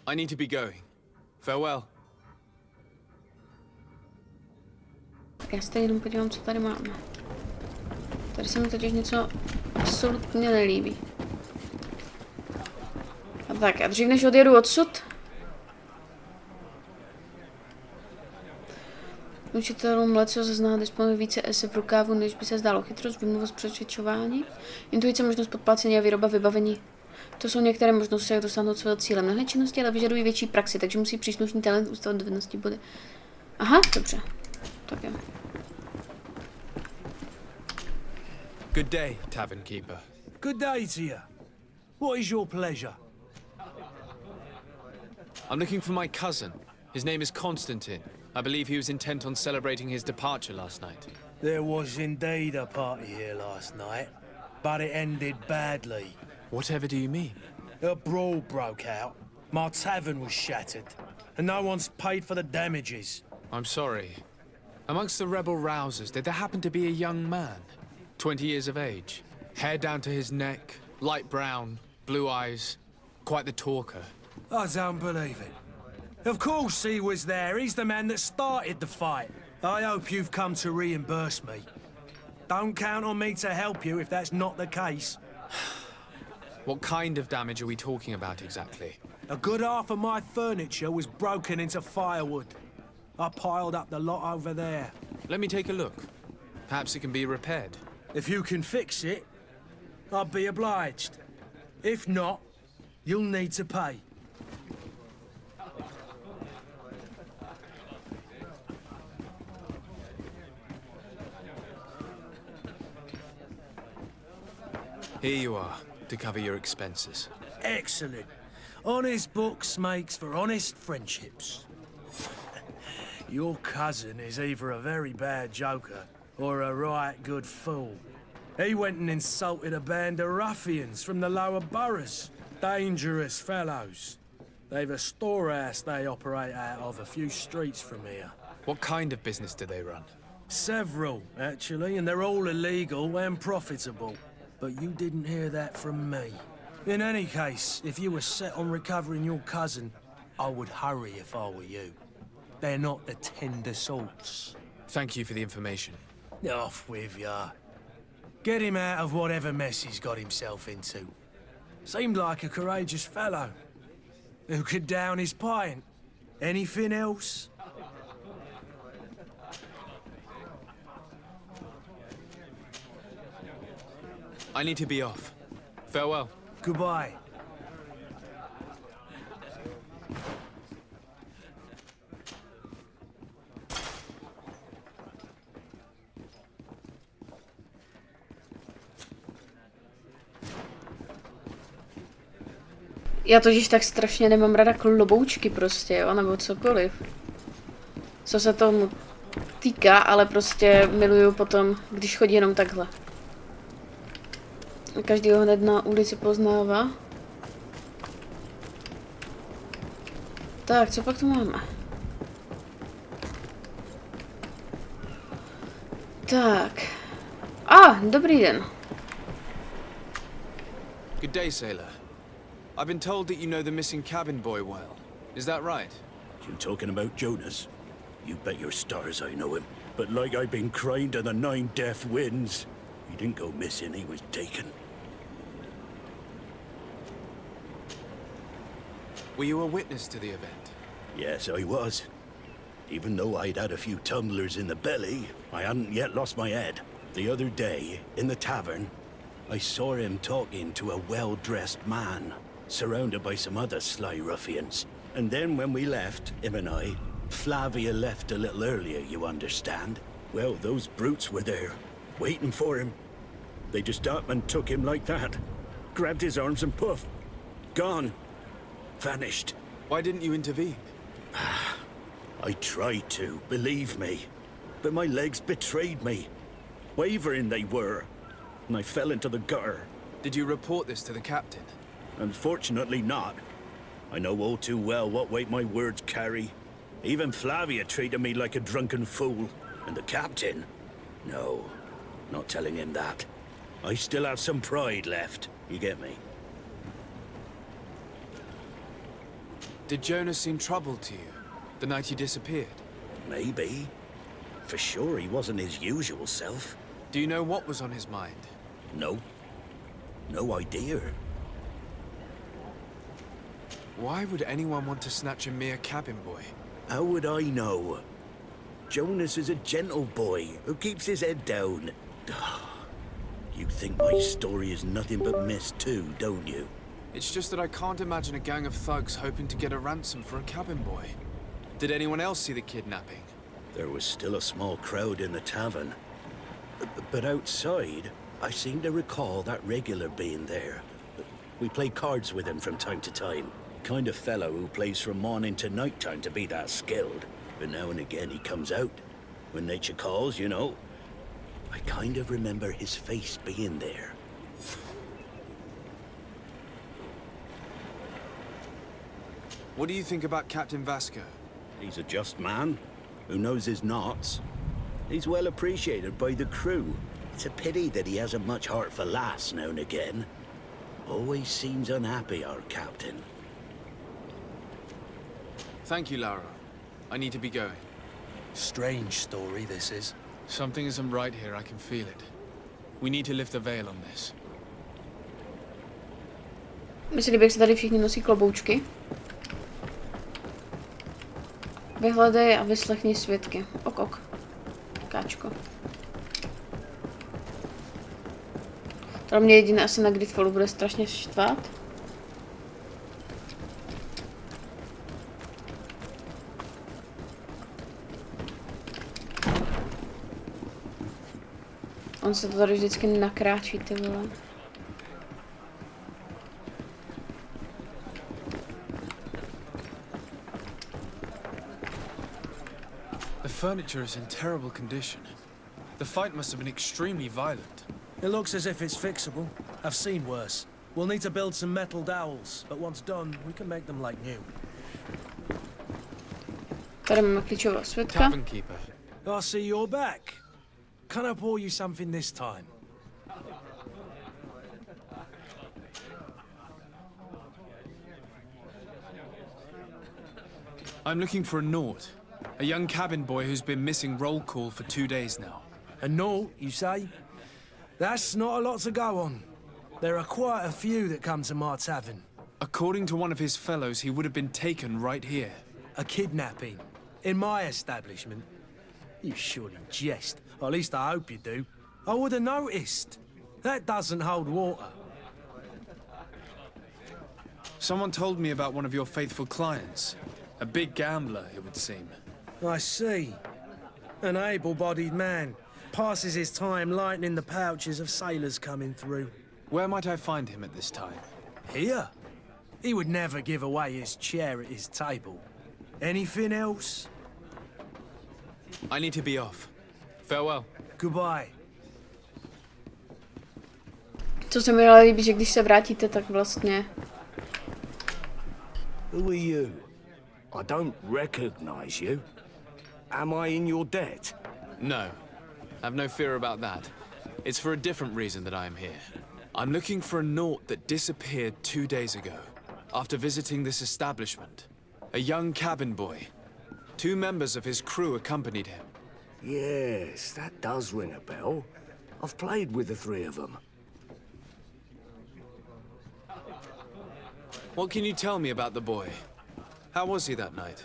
I need to be going. Farewell. Tak já se tady jenom podívám, co tady máme. Tady se mi totiž něco absolutně nelíbí. A tak, a dřív než odjedu odsud, učitelům leco zazná disponuje více ese v rukávu, než by se zdálo. Chytrost, výmluvost, přesvědčování, intuice, možnost podplácení a výroba vybavení. To jsou některé možnosti, jak dosáhnout svého cíle. Mnohé činnosti ale vyžadují větší praxi, takže musí příslušný talent ústav dovednosti bude. Aha, dobře. Tak jo. Good day, tavern keeper. Good day to you. What is your pleasure? I'm looking for my cousin. His name is Constantine. I believe he was intent on celebrating his departure last night. There was indeed a party here last night, but it ended badly. Whatever do you mean? A brawl broke out. My tavern was shattered, and no one's paid for the damages. I'm sorry. Amongst the rebel rousers, did there happen to be a young man? 20 years of age. Hair down to his neck, light brown, blue eyes. Quite the talker. I don't believe it. Of course he was there. He's the man that started the fight. I hope you've come to reimburse me. Don't count on me to help you if that's not the case. What kind of damage are we talking about exactly? A good half of my furniture was broken into firewood. I piled up the lot over there. Let me take a look. Perhaps it can be repaired. If you can fix it, I'd be obliged. If not, you'll need to pay. Here you are, to cover your expenses. Excellent. Honest books makes for honest friendships. Your cousin is either a very bad joker or a right good fool. He went and insulted a band of ruffians from the lower boroughs. Dangerous fellows. They've a storehouse they operate out of a few streets from here. What kind of business do they run? Several, actually, and they're all illegal and profitable. But you didn't hear that from me. In any case, if you were set on recovering your cousin, I would hurry if I were you. They're not the tender sorts. Thank you for the information. Off with ya. Get him out of whatever mess he's got himself into. Seemed like a courageous fellow. Who could down his pint? Anything else? I need to be off. Farewell. Goodbye. Já totiž tak strašně nemám rada kloboučky prostě, jo, nebo cokoliv. Co se tomu týká, ale prostě miluju potom, když chodí jenom takhle. Každý ho hned na ulici poznává. Tak, co pak tu máme? Tak. Dobrý den. Good day, sailor. I've been told that you know the missing cabin boy well. Is that right? You talking about Jonas? You bet your stars I know him. But like I've been crying to the 9 deaf winds, he didn't go missing, he was taken. Were you a witness to the event? Yes, I was. Even though I'd had a few tumblers in the belly, I hadn't yet lost my head. The other day, in the tavern, I saw him talking to a well-dressed man, surrounded by some other sly ruffians. And then when we left, him and I, Flavia left a little earlier, you understand. Well, those brutes were there, waiting for him. They just up and took him like that. Grabbed his arms and poof. Gone. Vanished. Why didn't you intervene? I tried to, believe me. But my legs betrayed me. Wavering they were. And I fell into the gutter. Did you report this to the captain? Unfortunately not. I know all too well what weight my words carry. Even Flavia treated me like a drunken fool. And the captain? No, not telling him that. I still have some pride left, you get me? Did Jonas seem troubled to you, the night he disappeared? Maybe. For sure he wasn't his usual self. Do you know what was on his mind? No. No idea. Why would anyone want to snatch a mere cabin boy? How would I know? Jonas is a gentle boy who keeps his head down. You think my story is nothing but mess too, don't you? It's just that I can't imagine a gang of thugs hoping to get a ransom for a cabin boy. Did anyone else see the kidnapping? There was still a small crowd in the tavern. But outside, I seem to recall that regular being there. We play cards with him from time to time. Kind of fellow who plays from morning to night time to be that skilled. But now and again he comes out. When nature calls, you know. I kind of remember his face being there. What do you think about Captain Vasco? He's a just man who knows his knots. He's well appreciated by the crew. It's a pity that he hasn't much heart for laughs now and again. Always seems unhappy, our captain. Thank you, Lara. I need to be going. Strange story, this is. Something isn't right here, I can feel it. We need to lift the veil on this. Mně se líbí, jak se tady všichni nosí kloboučky. Vyhledej a vyslechni svědky. Ok. Káčko. To mě jediné asi na GreedFallu bude strašně štvát. On se to tady vždycky nakráčí, ty vole. The furniture is in terrible condition. The fight must have been extremely violent. It looks as if it's fixable. I've seen worse. We'll need to build some metal dowels, but once done, we can make them like new. Tady máme klíčová svědka. Tavern keeper. I see you're back. Can I pour you something this time? I'm looking for a Nort. A young cabin boy who's been missing roll call for 2 days now. A Nort, you say? That's not a lot to go on. There are quite a few that come to my tavern. According to one of his fellows, he would have been taken right here. A kidnapping? In my establishment? You surely jest. Or at least I hope you do. I would have noticed. That doesn't hold water. Someone told me about one of your faithful clients. A big gambler, it would seem. I see. An able-bodied man. Passes his time lightening the pouches of sailors coming through. Where might I find him at this time? Here? He would never give away his chair at his table. Anything else? I need to be off. Farewell. Goodbye. Co se mi ale líbí, že když se vrátíte, tak vlastně... Who are you? I don't recognize you. Am I in your debt? No. Have no fear about that. It's for a different reason that I am here. I'm looking for a Nort that disappeared 2 days ago, after visiting this establishment. A young cabin boy. 2 members of his crew accompanied him. Yes, that does ring a bell. I've played with the 3 of them. What can you tell me about the boy? How was he that night?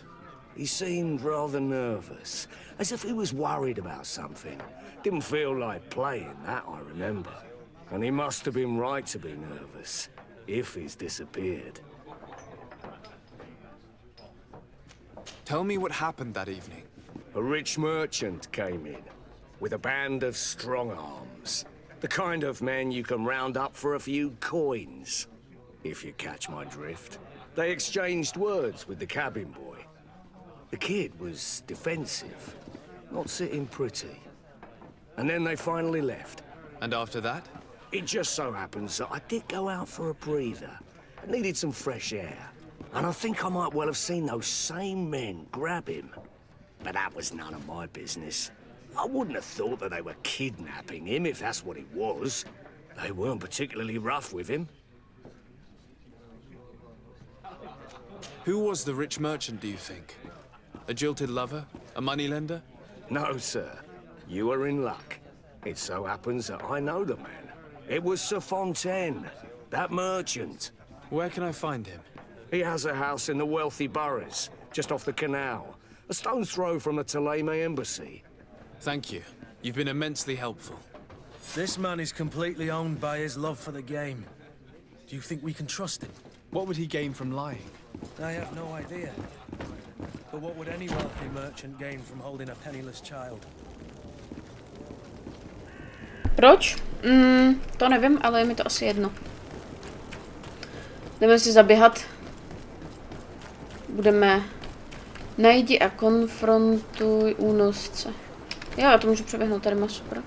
He seemed rather nervous, as if he was worried about something. Didn't feel like playing, that I remember. And he must have been right to be nervous, if he's disappeared. Tell me what happened that evening. A rich merchant came in, with a band of strong-arms. The kind of men you can round up for a few coins, if you catch my drift. They exchanged words with the cabin boy. The kid was defensive, not sitting pretty. And then they finally left. And after that? It just so happens that I did go out for a breather. I needed some fresh air. And I think I might well have seen those same men grab him. But that was none of my business. I wouldn't have thought that they were kidnapping him if that's what it was. They weren't particularly rough with him. Who was the rich merchant, do you think? A jilted lover? A moneylender? No, sir. You are in luck. It so happens that I know the man. It was Sir Fontaine, that merchant. Where can I find him? He has a house in the wealthy boroughs, just off the canal. A stone's throw from the Thélème embassy. Thank you. You've been immensely helpful. This man is completely owned by his love for the game. Do you think we can trust him? What would he gain from lying? I have no idea. But what would any wealthy merchant gain from holding a penniless child? Proč? To nevím, ale je mi to asi jedno. Jdeme si zaběhat. Budeme... Najdi a konfrontuj únosce. Jo, já to můžu přeběhnout, tady má super.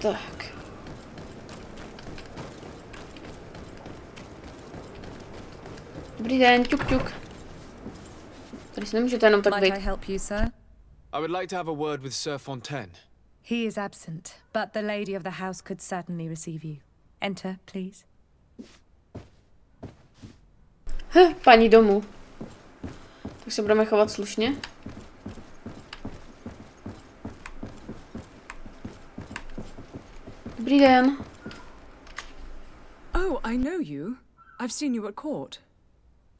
Tak. Dobrý den, ťuk ťuk. Tady si nemůžete jenom tak Might I help you, sir? I would like to have a word with Sir Fontaine. He is absent, but the lady of the house could certainly receive you. Enter, please. Paní domů. Tak se budeme chovat slušně. Dobrý den. Oh, I know you. I've seen you at court.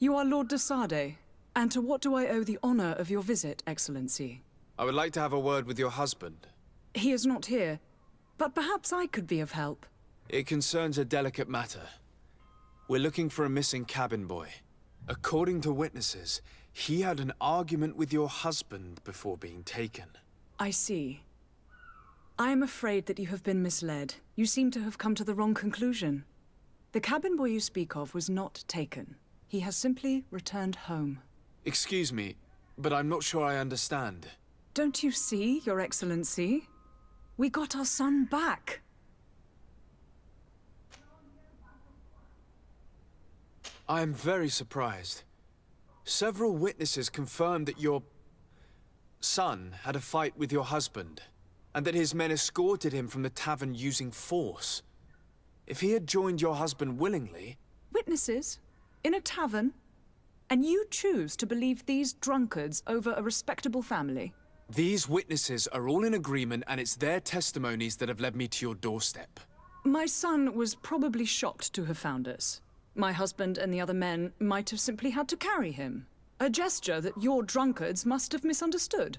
You are Lord de Sade. And to what do I owe the honor of your visit, Excellency? I would like to have a word with your husband. He is not here, but perhaps I could be of help. It concerns a delicate matter. We're looking for a missing cabin boy. According to witnesses, he had an argument with your husband before being taken. I see. I am afraid that you have been misled. You seem to have come to the wrong conclusion. The cabin boy you speak of was not taken. He has simply returned home. Excuse me, but I'm not sure I understand. Don't you see, Your Excellency? We got our son back. I am very surprised. Several witnesses confirmed that your son had a fight with your husband, and that his men escorted him from the tavern using force. If he had joined your husband willingly... Witnesses? In a tavern? And you choose to believe these drunkards over a respectable family? These witnesses are all in agreement, and it's their testimonies that have led me to your doorstep. My son was probably shocked to have found us. My husband and the other men might have simply had to carry him. A gesture that your drunkards must have misunderstood.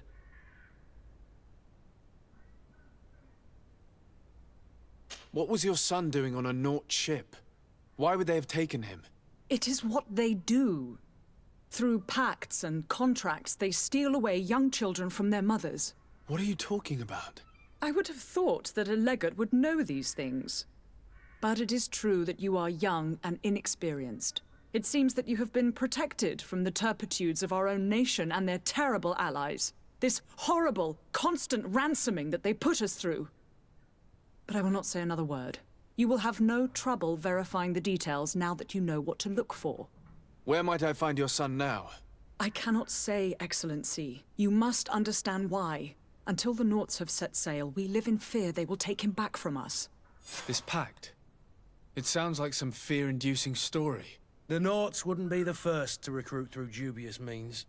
What was your son doing on a Naut ship? Why would they have taken him? It is what they do. Through pacts and contracts, they steal away young children from their mothers. What are you talking about? I would have thought that a legate would know these things. But it is true that you are young and inexperienced. It seems that you have been protected from the turpitudes of our own nation and their terrible allies. This horrible, constant ransoming that they put us through. But I will not say another word. You will have no trouble verifying the details now that you know what to look for. Where might I find your son now? I cannot say, Excellency. You must understand why. Until the Nauts have set sail, we live in fear they will take him back from us. This pact? It sounds like some fear-inducing story. The Nauts wouldn't be the first to recruit through dubious means.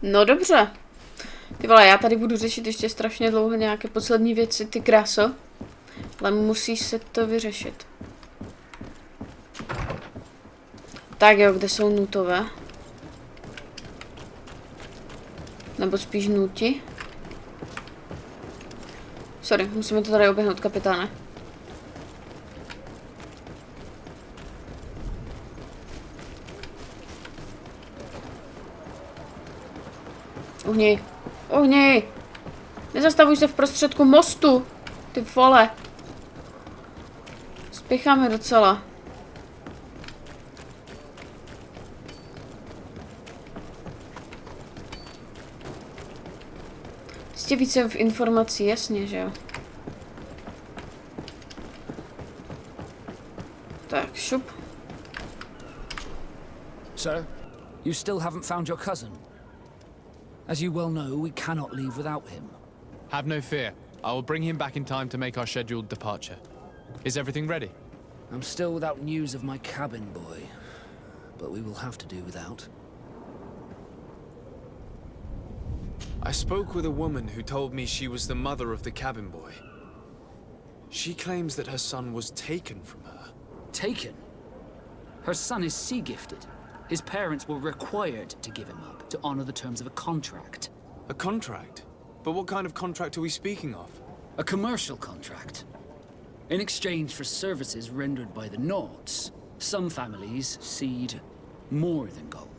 No dobře. Ty vole, já tady budu řešit ještě strašně dlouho nějaké poslední věci, ty kráso. Ale musí se to vyřešit. Tak jo, kde jsou nutové? Nebo spíš nuti? Sorry, musíme to tady oběhnout, kapitáne. Uhni! Uhni! Nezastavuj se v prostředku mostu! Ty vole! Spěcháme docela. Ještě více v informací, jasně, že jo? Tak, šup. Sir, you still haven't found your cousin. As you well know, we cannot leave without him. Have no fear. I will bring him back in time to make our scheduled departure. Is everything ready? I'm still without news of my cabin boy, but we will have to do without. I spoke with a woman who told me she was the mother of the cabin boy. She claims that her son was taken from her. Taken? Her son is sea-gifted. His parents were required to give him up to honor the terms of a contract. A contract? But what kind of contract are we speaking of? A commercial contract. In exchange for services rendered by the Nords, some families cede more than gold.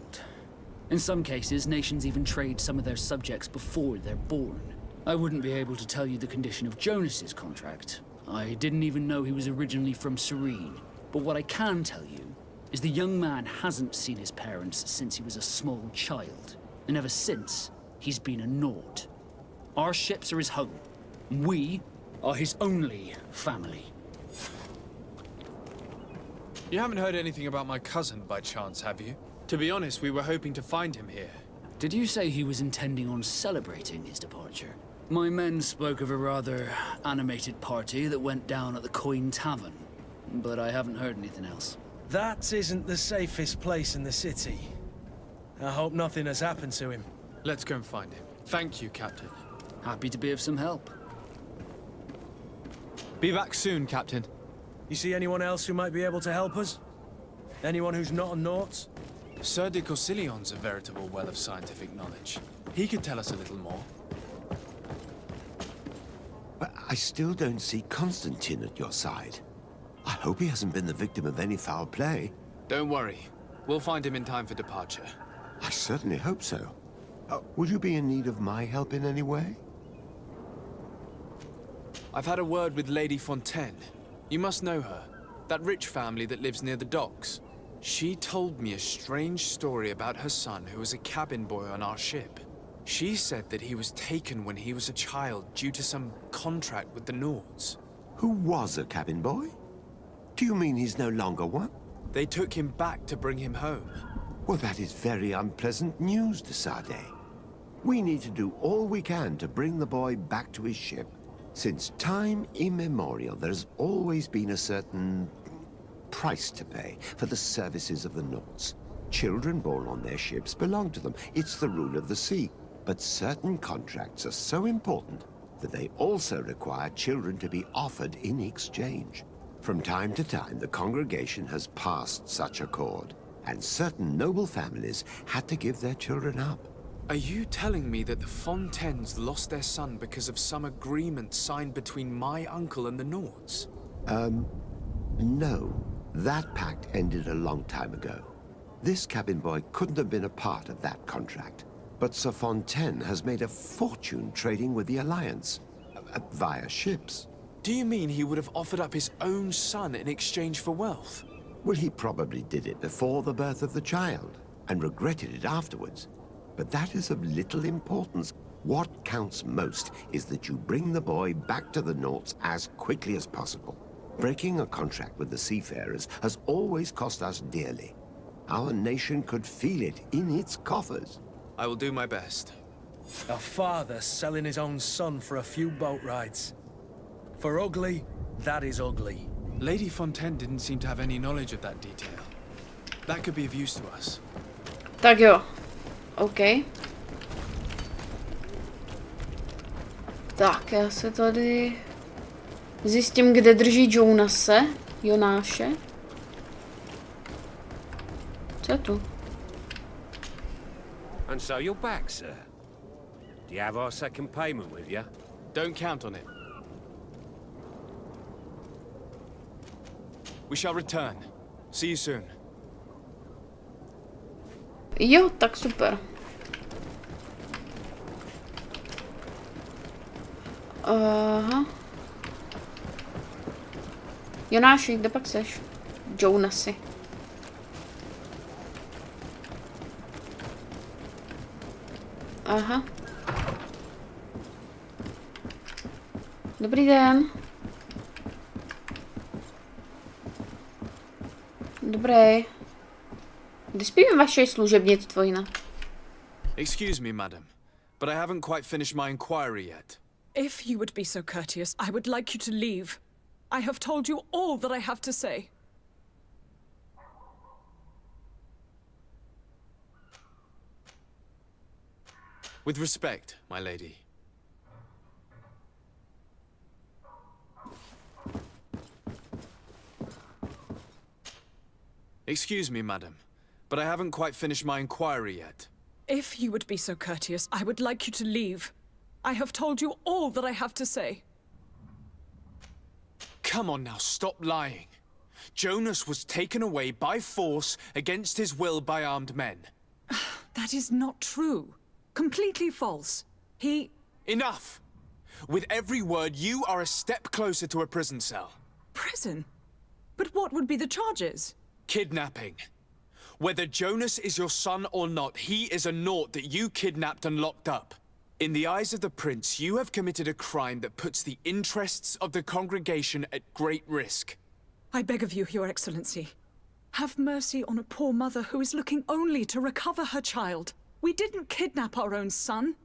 In some cases, nations even trade some of their subjects before they're born. I wouldn't be able to tell you the condition of Jonas's contract. I didn't even know he was originally from Serene. But what I can tell you is the young man hasn't seen his parents since he was a small child. And ever since, he's been a Nord. Our ships are his home. We are his only family. You haven't heard anything about my cousin by chance, have you? To be honest, we were hoping to find him here. Did you say he was intending on celebrating his departure? My men spoke of a rather animated party that went down at the Coin Tavern, but I haven't heard anything else. That isn't the safest place in the city. I hope nothing has happened to him. Let's go and find him. Thank you, Captain. Happy to be of some help. Be back soon, Captain. You see anyone else who might be able to help us? Anyone who's not a Naut? Sir de Corsillion's a veritable well of scientific knowledge. He could tell us a little more. But I still don't see Constantine at your side. I hope he hasn't been the victim of any foul play. Don't worry. We'll find him in time for departure. I certainly hope so. Would you be in need of my help in any way? I've had a word with Lady Fontaine. You must know her. That rich family that lives near the docks. She told me a strange story about her son who was a cabin boy on our ship. She said that he was taken when he was a child due to some contract with the Nords. Who was a cabin boy? Do you mean he's no longer one? They took him back to bring him home. Well, that is very unpleasant news, de Sade. We need to do all we can to bring the boy back to his ship. Since time immemorial, there has always been a certain price to pay for the services of the Nords. Children born on their ships belong to them. It's the rule of the sea. But certain contracts are so important that they also require children to be offered in exchange. From time to time, the congregation has passed such accord, and certain noble families had to give their children up. Are you telling me that the Fontaines lost their son because of some agreement signed between my uncle and the Nords? No. That pact ended a long time ago. This cabin boy couldn't have been a part of that contract. But Sir Fontaine has made a fortune trading with the Alliance, via ships. Do you mean he would have offered up his own son in exchange for wealth? Well, he probably did it before the birth of the child, and regretted it afterwards. But that is of little importance. What counts most is that you bring the boy back to the Nords as quickly as possible. Breaking a contract with the seafarers has always cost us dearly. Our nation could feel it in its coffers. I will do my best. A father selling his own son for a few boat rides. For ugly, that is ugly. Lady Fontaine didn't seem to have any knowledge of that detail. That could be of use to us. Tak jo. OK. Tak, já se tady zjistím, kde drží Jonáše. Co je tu? And so you're back, sir. Do you have our second payment with you? Don't count on it. We shall return. See you soon. Jo, tak super. Aha. Jonáši, kde pak seš? Jonasi. Aha. Dobrý den. Dobrý. Kdy spíme vaše služebnictvo jinak? Excuse me, madam, but I haven't quite finished my inquiry yet. If you would be so courteous, I would like you to leave. I have told you all that I have to say. With respect, my lady. Excuse me, madam, but I haven't quite finished my inquiry yet. If you would be so courteous, I would like you to leave. I have told you all that I have to say. Come on now, stop lying. Jonas was taken away by force against his will by armed men. That is not true. Completely false. He... Enough! With every word, you are a step closer to a prison cell. Prison? But what would be the charges? Kidnapping. Whether Jonas is your son or not, he is a naught that you kidnapped and locked up. In the eyes of the prince, you have committed a crime that puts the interests of the congregation at great risk. I beg of you, Your Excellency. Have mercy on a poor mother who is looking only to recover her child. We didn't kidnap our own son.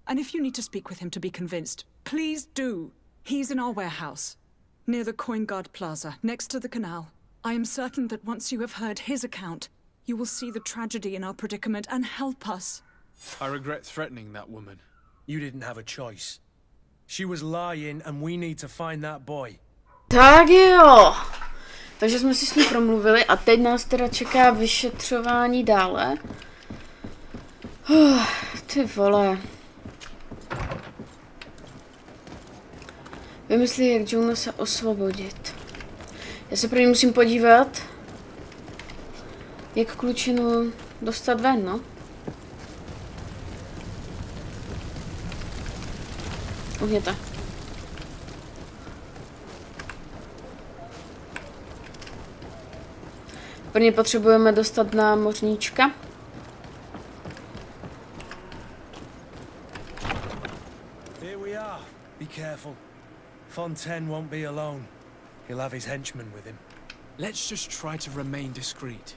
And if you need to speak with him to be convinced, please do. He's in our warehouse, near the Coin Guard Plaza, next to the canal. I am certain that once you have heard his account, you will see the tragedy in our predicament and help us. I regret threatening that woman. You didn't have a choice. She was lying and we need to find that boy. Tak jo. Takže jsme si s ní promluvili a teď nás teda čeká vyšetřování dále. Ty vole. Vymyslí, jak Jonase osvobodit. Já se první musím podívat, jak klučinu dostat ven, no. Uhněte. Prvně potřebujeme dostat námořníčka. Here we are. Be careful. Fontaine won't be alone. He'll have his henchmen with him. Let's just try to remain discreet.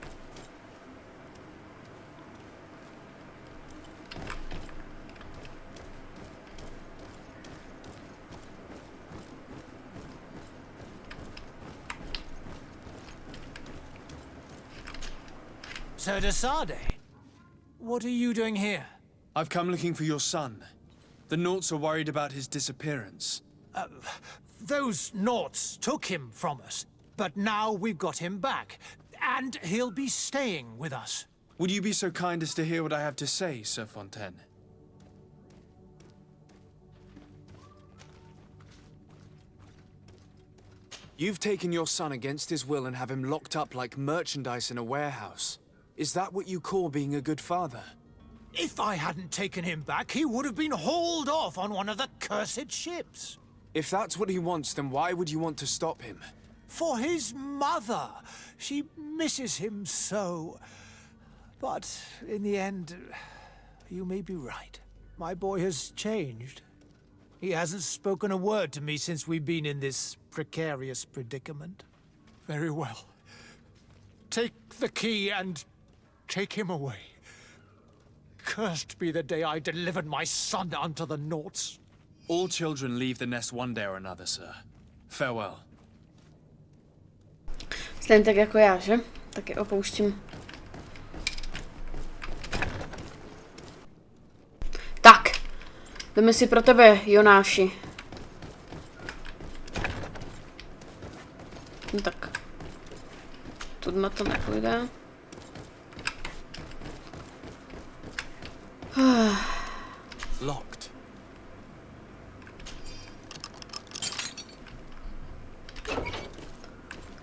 Sir Začátek, what are you doing here? I've come looking for your son. The Naughts are worried about his disappearance. Those Naughts took him from us, but now we've got him back, and he'll be staying with us. Would you be so kind as to hear what I have to say, Sir Fontaine? You've taken your son against his will and have him locked up like merchandise in a warehouse. Is that what you call being a good father? If I hadn't taken him back, he would have been hauled off on one of the cursed ships. If that's what he wants, then why would you want to stop him? For his mother. She misses him so. But in the end, you may be right. My boy has changed. He hasn't spoken a word to me since we've been in this precarious predicament. Very well. Take the key and take him away. Cursed be the day I delivered my son unto the Naughts. All children leave the nest one day or another, sir. Farewell. Stejně tak jako já, že? Taky opouštím. Tak. Jdeme si pro tebe, Jonáši. No tak. Tudma to nepůjde. Locked.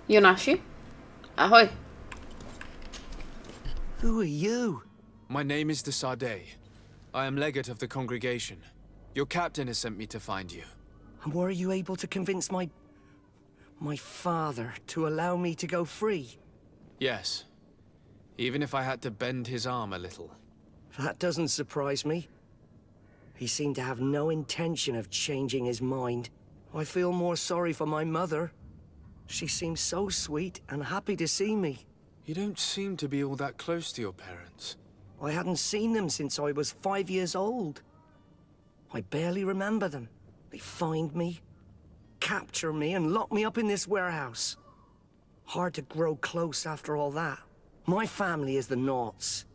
Jonáši? Ahoj. Who are you? My name is Začátek. I am legate of the congregation. Your captain has sent me to find you. And were you able to convince my father to allow me to go free? Yes. Even if I had to bend his arm a little. That doesn't surprise me. He seemed to have no intention of changing his mind. I feel more sorry for my mother. She seems so sweet and happy to see me. You don't seem to be all that close to your parents. I hadn't seen them since I was 5 years old. I barely remember them. They find me, capture me, and lock me up in this warehouse. Hard to grow close after all that. My family is the Naughts.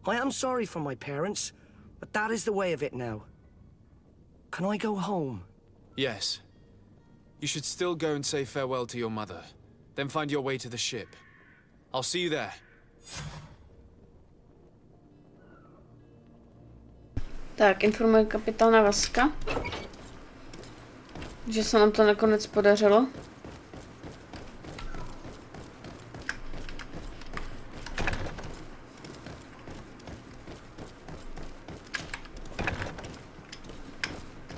I am sorry for my parents, but that is the way of it now. Can I go home? Yes. You should still go and say farewell to your mother. Then find your way to the ship. I'll see you there. Tak, informuje kapitána Vaska, že se nám to nakonec podařilo.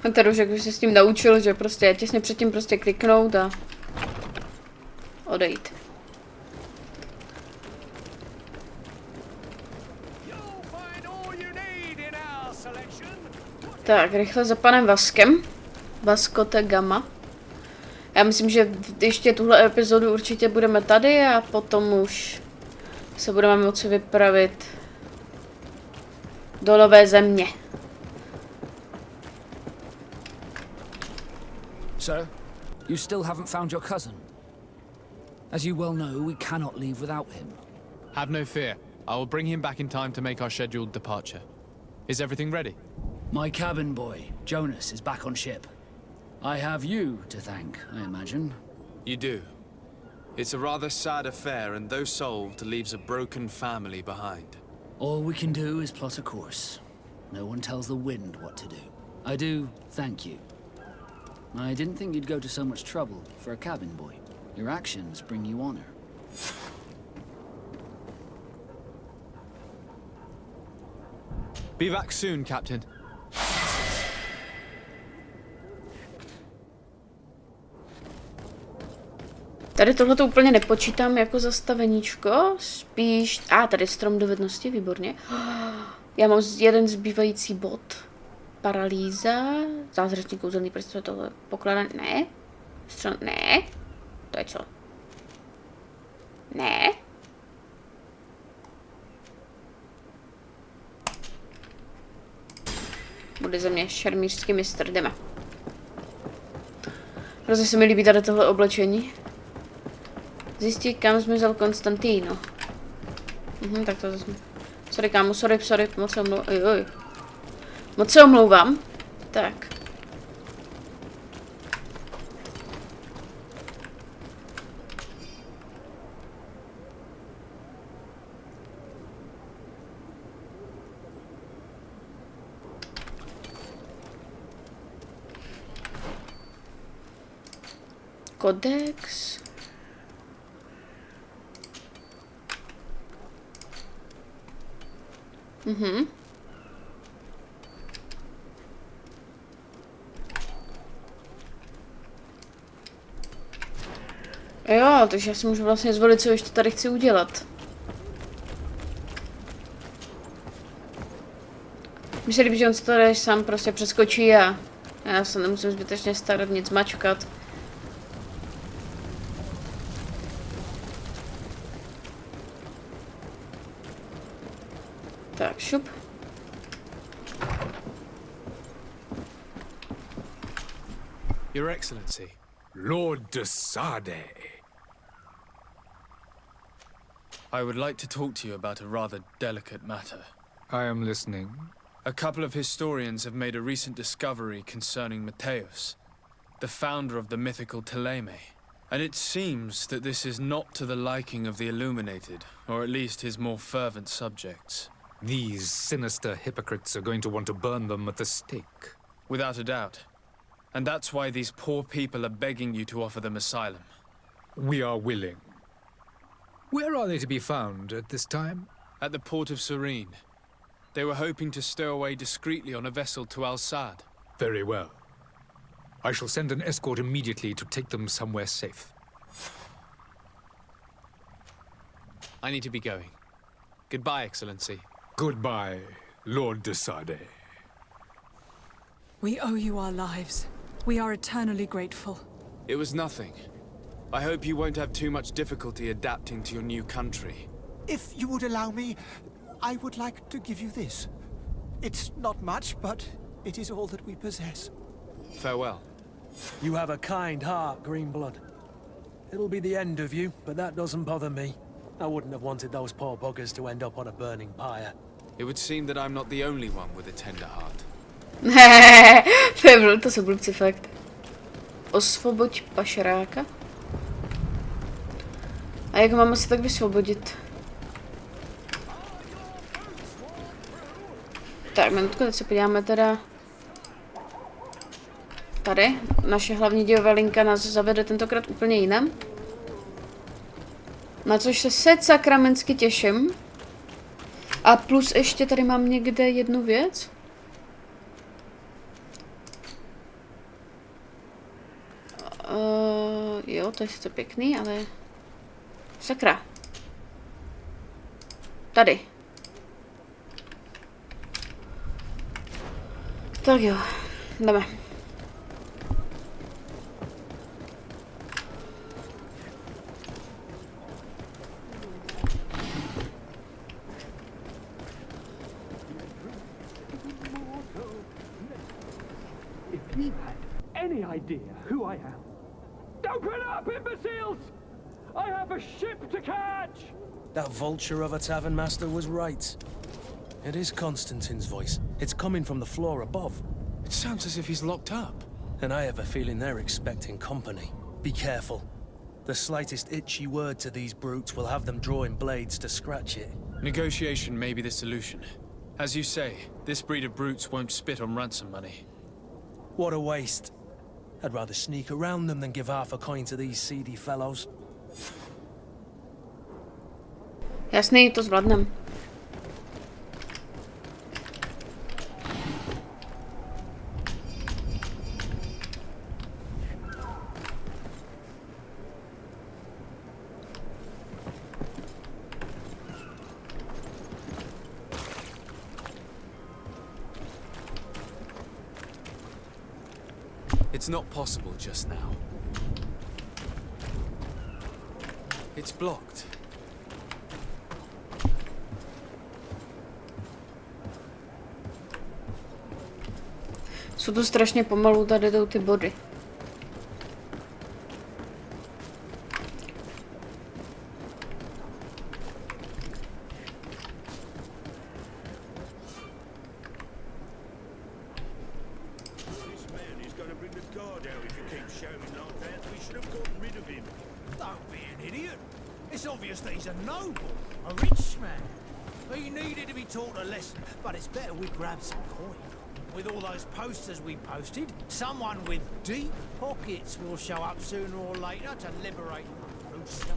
A tady už jak se s tím naučil, že prostě těsně předtím prostě kliknout a odejít. Tak, rychle za panem Vaskem. Vaskote Gamma. Já myslím, že ještě tuhle epizodu určitě budeme tady a potom už se budeme moci vypravit do nové země. Sir, you still haven't found your cousin. As you well know, we cannot leave without him. Have no fear. I will bring him back in time to make our scheduled departure. Is everything ready? My cabin boy, Jonas, is back on ship. I have you to thank, I imagine. You do. It's a rather sad affair, and though solved, leaves a broken family behind. All we can do is plot a course. No one tells the wind what to do. I do thank you. I didn't think you'd go to so much trouble for a cabin boy. Your actions bring you honor. Be back soon, Captain. Tady tohleto úplně nepočítám jako zastaveníčko, spíš... tady strom dovednosti, výborně. Já mám jeden zbývající bod. Paralýza, zázračný kouzelný prst, co tohle pokládá... Ne. Strom... Ne. To je co? Ne. Bude ze mě šermířský mistr, jdeme. Hrozně se mi líbí tady tohle oblečení. Zjistí, kam zmizel Konstantino. Tak to zase... Sorry, kámo, sorry, moc se omlouvám. Moc se omlouvám. Tak. Kodex. Jo, takže já si můžu vlastně zvolit, co ještě tady chci udělat. Mně se líbí, že on se tady sám prostě přeskočí a já se nemusím zbytečně starat, nic mačkat. Tak, šup. Your Excellency. Lord Začátek. I would like to talk to you about a rather delicate matter. I am listening. A couple of historians have made a recent discovery concerning Matthäus, the founder of the mythical Teleme. And it seems that this is not to the liking of the Illuminated, or at least his more fervent subjects. These sinister hypocrites are going to want to burn them at the stake. Without a doubt. And that's why these poor people are begging you to offer them asylum. We are willing. Where are they to be found at this time? At the port of Serene. They were hoping to stow away discreetly on a vessel to Al-Sad. Very well. I shall send an escort immediately to take them somewhere safe. I need to be going. Goodbye, Excellency. Goodbye, Lord Začátek. We owe you our lives. We are eternally grateful. It was nothing. I hope you won't have too much difficulty adapting to your new country. If you would allow me, I would like to give you this. It's not much, but it is all that we possess. Farewell. You have a kind heart, Greenblood. It'll be the end of you, but that doesn't bother me. I wouldn't have wanted those poor buggers to end up on a burning pyre. It would seem that I'm not the only one with a tender heart. To jsou blbci fakt. Osvoboď pašeráka. A jak mám se tak vysvobodit? Tak, minutku, teď se podíváme teda tady. Naše hlavní dějová linka nás zavede tentokrát úplně jinam. Na což se sakramensky těším. A plus ještě tady mám někde jednu věc. Jo, to je sice pěkný, ale... Sakra. Tady. Tak jo, jdeme. If he had any idea who I am. Open up, imbeciles! I have a ship to catch! That vulture of a tavern master was right. It is Constantine's voice. It's coming from the floor above. It sounds as if he's locked up. And I have a feeling they're expecting company. Be careful. The slightest itchy word to these brutes will have them drawing blades to scratch it. Negotiation may be the solution. As you say, this breed of brutes won't spit on ransom money. What a waste. I'd rather sneak around them than give half a coin to these seedy fellows. Jasný, to zvládnem. It's not possible just now. It's blocked. Jsou tu strašně pomalu, tady jdou ty body. Posters we posted, someone with deep pockets will show up sooner or later to liberate the rooster.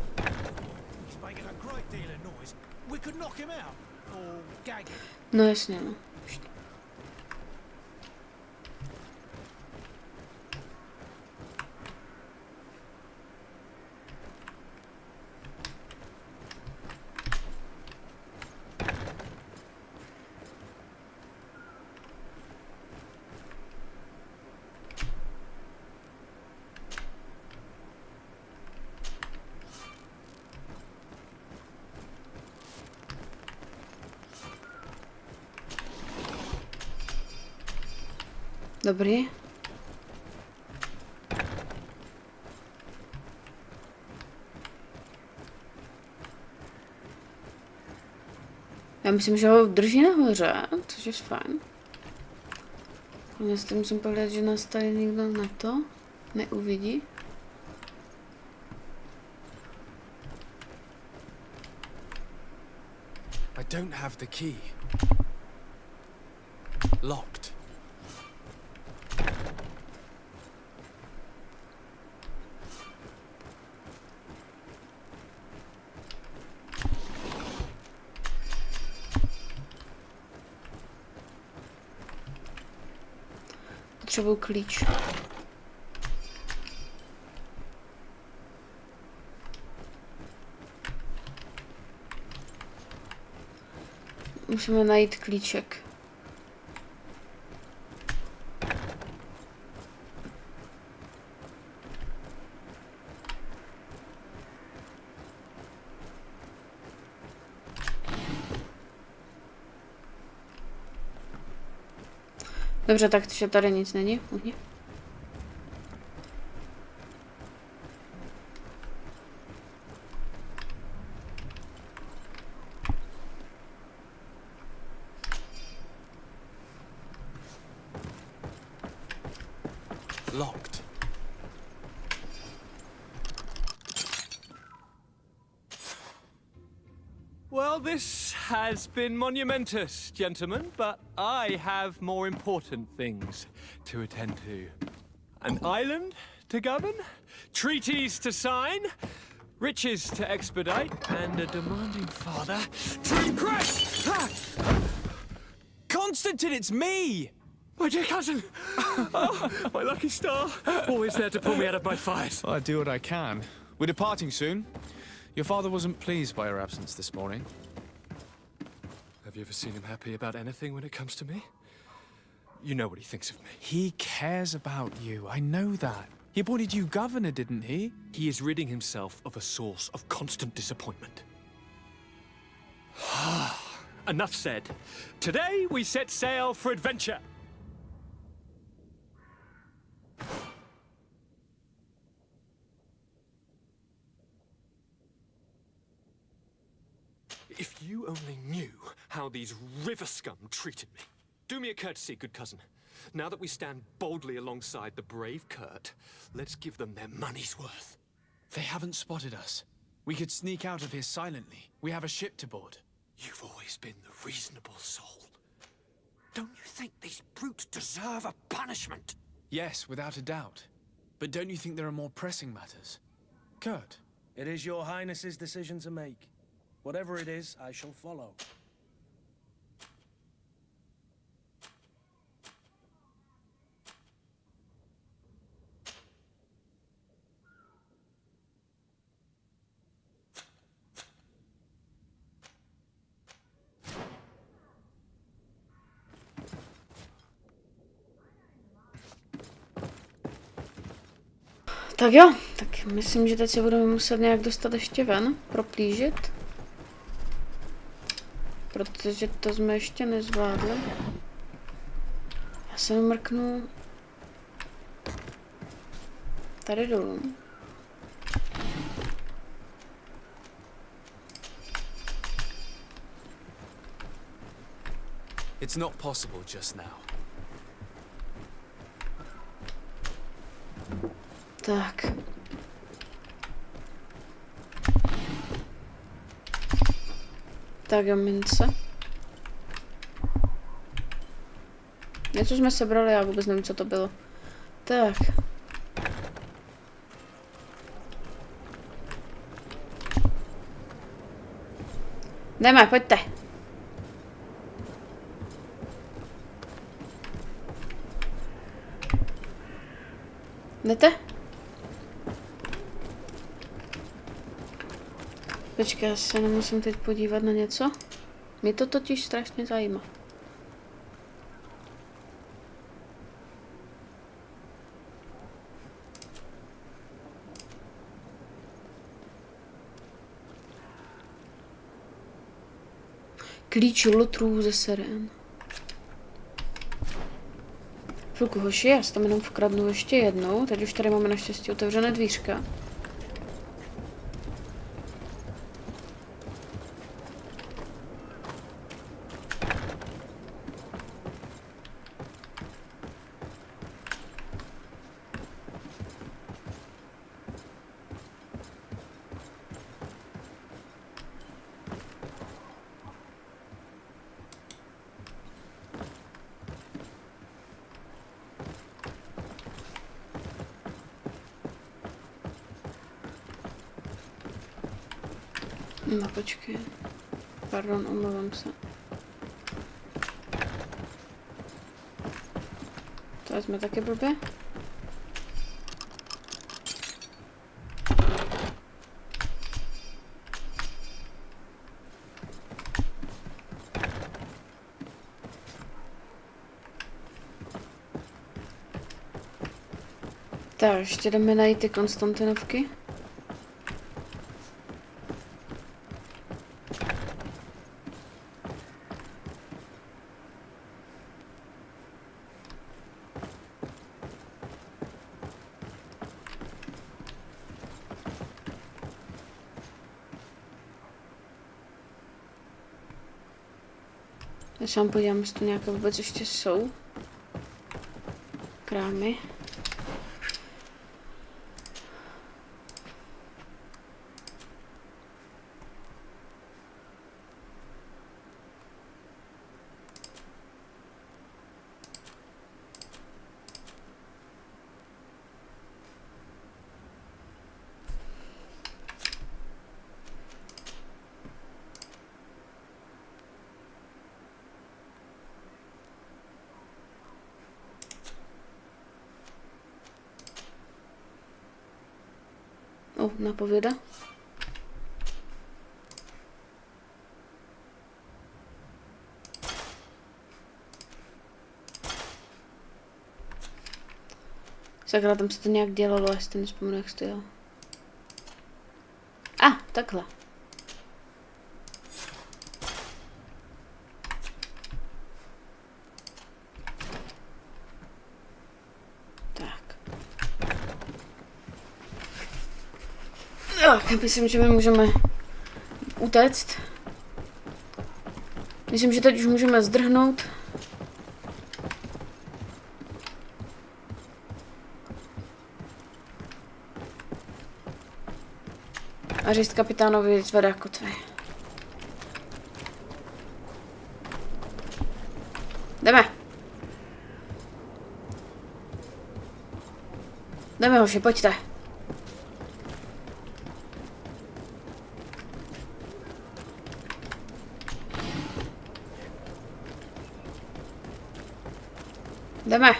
He's making a great deal of noise. We could knock him out or gag him. No jasně, no. Dobrý. Já myslím, že ho drží nahoře, což je fajn. Já si musím pohledat, že nás tady nikdo na to neuvidí. I don't have the key. Locked. Potřebuji klíč. Musíme najít klíček. Dobře, tak tady nic není. Uhni. Locked. Well, this has been monumentous, gentlemen, but I have more important things to attend to. An island to govern, treaties to sign, riches to expedite, and a demanding father to impress! Constantine, it's me! My dear cousin! Oh, my lucky star! Always there to pull me out of my fires. Well, I do what I can. We're departing soon. Your father wasn't pleased by your absence this morning. Have you ever seen him happy about anything when it comes to me? You know what he thinks of me. He cares about you, I know that. He appointed you governor, didn't he? He is ridding himself of a source of constant disappointment. Enough said. Today we set sail for adventure. If you only knew how these river scum treated me. Do me a courtesy, good cousin. Now that we stand boldly alongside the brave Kurt, let's give them their money's worth. They haven't spotted us. We could sneak out of here silently. We have a ship to board. You've always been the reasonable soul. Don't you think these brutes deserve a punishment? Yes, without a doubt. But don't you think there are more pressing matters? Kurt? It is your highness's decision to make. Whatever it is, I shall follow. Tak jo, tak myslím, že teď se budeme muset nějak dostat ještě ven, proplížit. Protože to jsme ještě nezvládli. Já se mrknu tady dolů. It's not possible just now. Tak. Tak jo, mince. Něco jsme sebrali, já vůbec nevím, co to bylo. Tak. Jdeme, pojďte. Jdete? Počkej, já se nemusím teď podívat na něco. Mě to totiž strašně zajímá. Klíč lotrů ze Seren. Chvilku, hoši, já si tam jenom vkradnu ještě jednou. Teď už tady máme naštěstí otevřené dvířka. No počkej. Pardon, omlouvám se. To jsme taky blbě. Tak, ještě jdeme najít ty Konstantinovky. Já se vám podívám, jestli tu nějaké vůbec ještě jsou. Krámy. napověda. Sakra, tam se to nějak dělalo, až si nespomenu, jak to jelo. Takhle. Tak. Myslím, že my můžeme utéct. Myslím, že teď už můžeme zdrhnout. A říct kapitánovi zvedá kotvy. Jdeme. Jdeme, hoši, pojďte. Jdeme.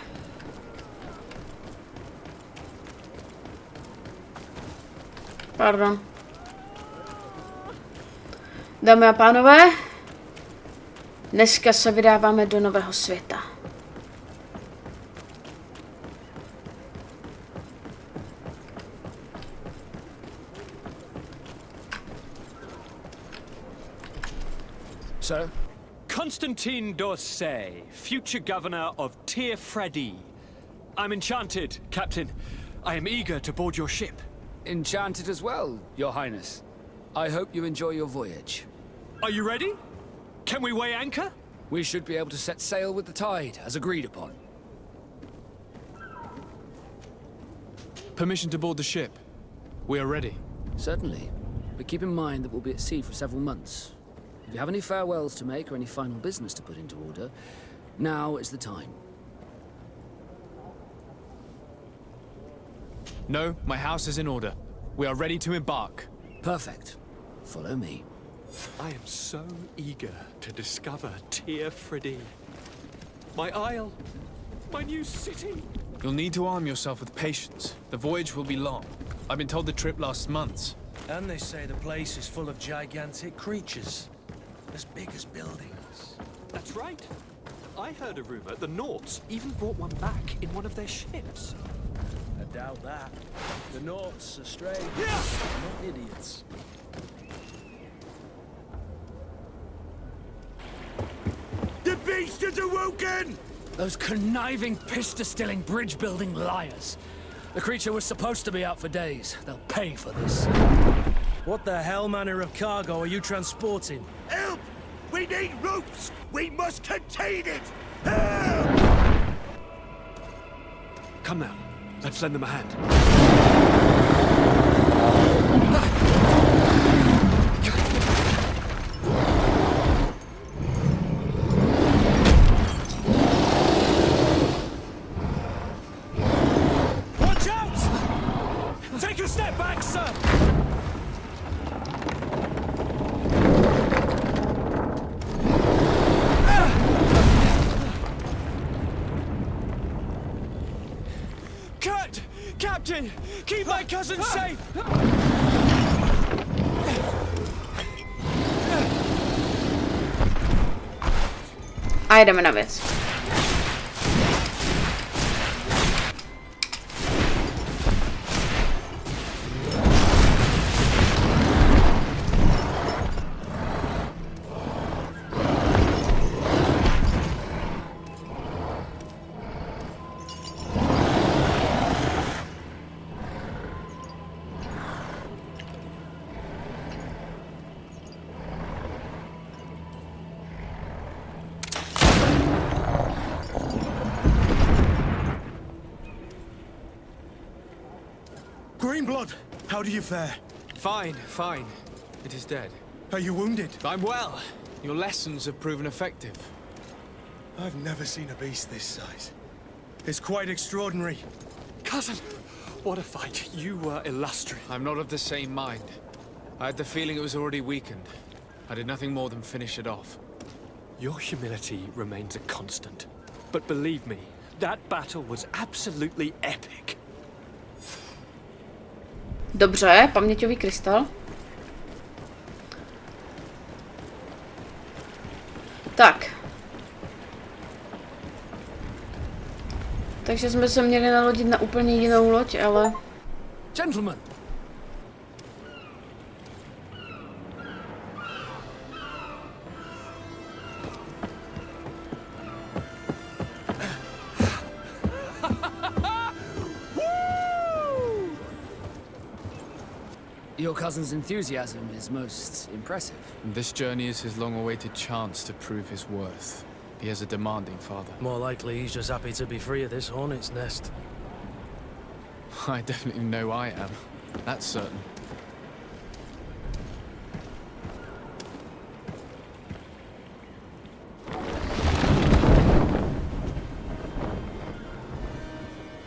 Pardon. Dámy a pánové, dneska se vydáváme do nového světa. Sir? Constantine d'Orsay, future governor of Tir-Fredi. I'm enchanted, Captain. I am eager to board your ship. Enchanted as well, Your Highness. I hope you enjoy your voyage. Are you ready? Can we weigh anchor? We should be able to set sail with the tide, as agreed upon. Permission to board the ship. We are ready. Certainly. But keep in mind that we'll be at sea for several months. If you have any farewells to make or any final business to put into order, now is the time. No, my house is in order. We are ready to embark. Perfect. Follow me. I am so eager to discover Tir-Fredi. My isle, my new city. You'll need to arm yourself with patience. The voyage will be long. I've been told the trip lasts months. And they say the place is full of gigantic creatures. As big as buildings. That's right. I heard a rumor the Nauts even brought one back in one of their ships. I doubt that. The Nauts are strange, not idiots. The beast is awoken! Those conniving, pista-stilling, bridge-building liars. The creature was supposed to be out for days. They'll pay for this. What the hell manner of cargo are you transporting? Help! We need ropes! We must contain it! Help! Come now, let's lend them a hand. Watch out! Take a step back, sir! Captain, keep my cousin safe! A jdeme na věc. Greenblood, how do you fare? Fine, fine. It is dead. Are you wounded? I'm well. Your lessons have proven effective. I've never seen a beast this size. It's quite extraordinary. Cousin, what a fight. You were illustrious. I'm not of the same mind. I had the feeling it was already weakened. I did nothing more than finish it off. Your humility remains a constant. But believe me, that battle was absolutely epic. Dobře, paměťový krystal. Tak. Takže jsme se měli nalodit na úplně jinou loď, ale... Gentlemen! Your cousin's enthusiasm is most impressive. This journey is his long-awaited chance to prove his worth. He has a demanding father. More likely he's just happy to be free of this hornet's nest. I definitely know I am. That's certain.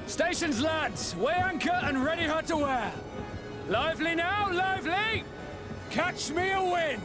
Stations, lads! Weigh anchor and ready her to wear! Lively now, lively! Catch me a wind!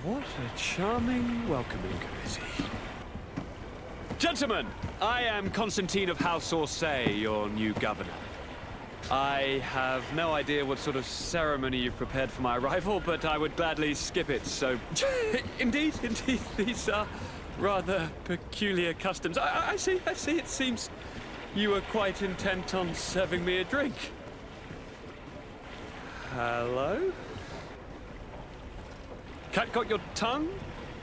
What a charming welcoming committee. Gentlemen, I am Constantine of House Orsay, your new governor. I have no idea what sort of ceremony you've prepared for my arrival, but I would gladly skip it, so... Indeed, these are rather peculiar customs. I see, it seems you were quite intent on serving me a drink. Hello? Cat got your tongue,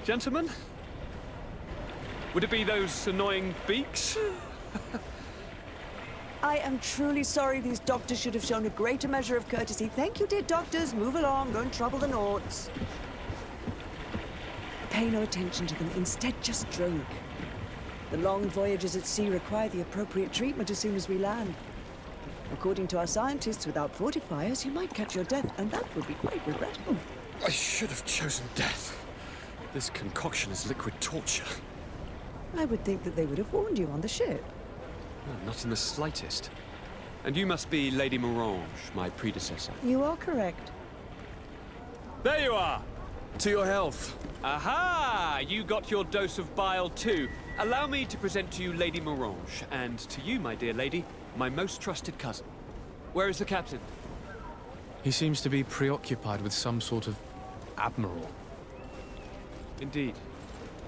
gentlemen? Would it be those annoying beaks? I am truly sorry. These doctors should have shown a greater measure of courtesy. Thank you, dear doctors. Move along. Don't trouble the Nords. Pay no attention to them. Instead, just drink. The long voyages at sea require the appropriate treatment as soon as we land. According to our scientists, without fortifiers, you might catch your death, and that would be quite regrettable. I should have chosen death. This concoction is liquid torture. I would think that they would have warned you on the ship. No, not in the slightest. And you must be Lady Morange, my predecessor. You are correct. There you are! To your health. Aha! You got your dose of bile too. Allow me to present to you Lady Morange, and to you, my dear lady, my most trusted cousin. Where is the captain? He seems to be preoccupied with some sort of admiral. Indeed.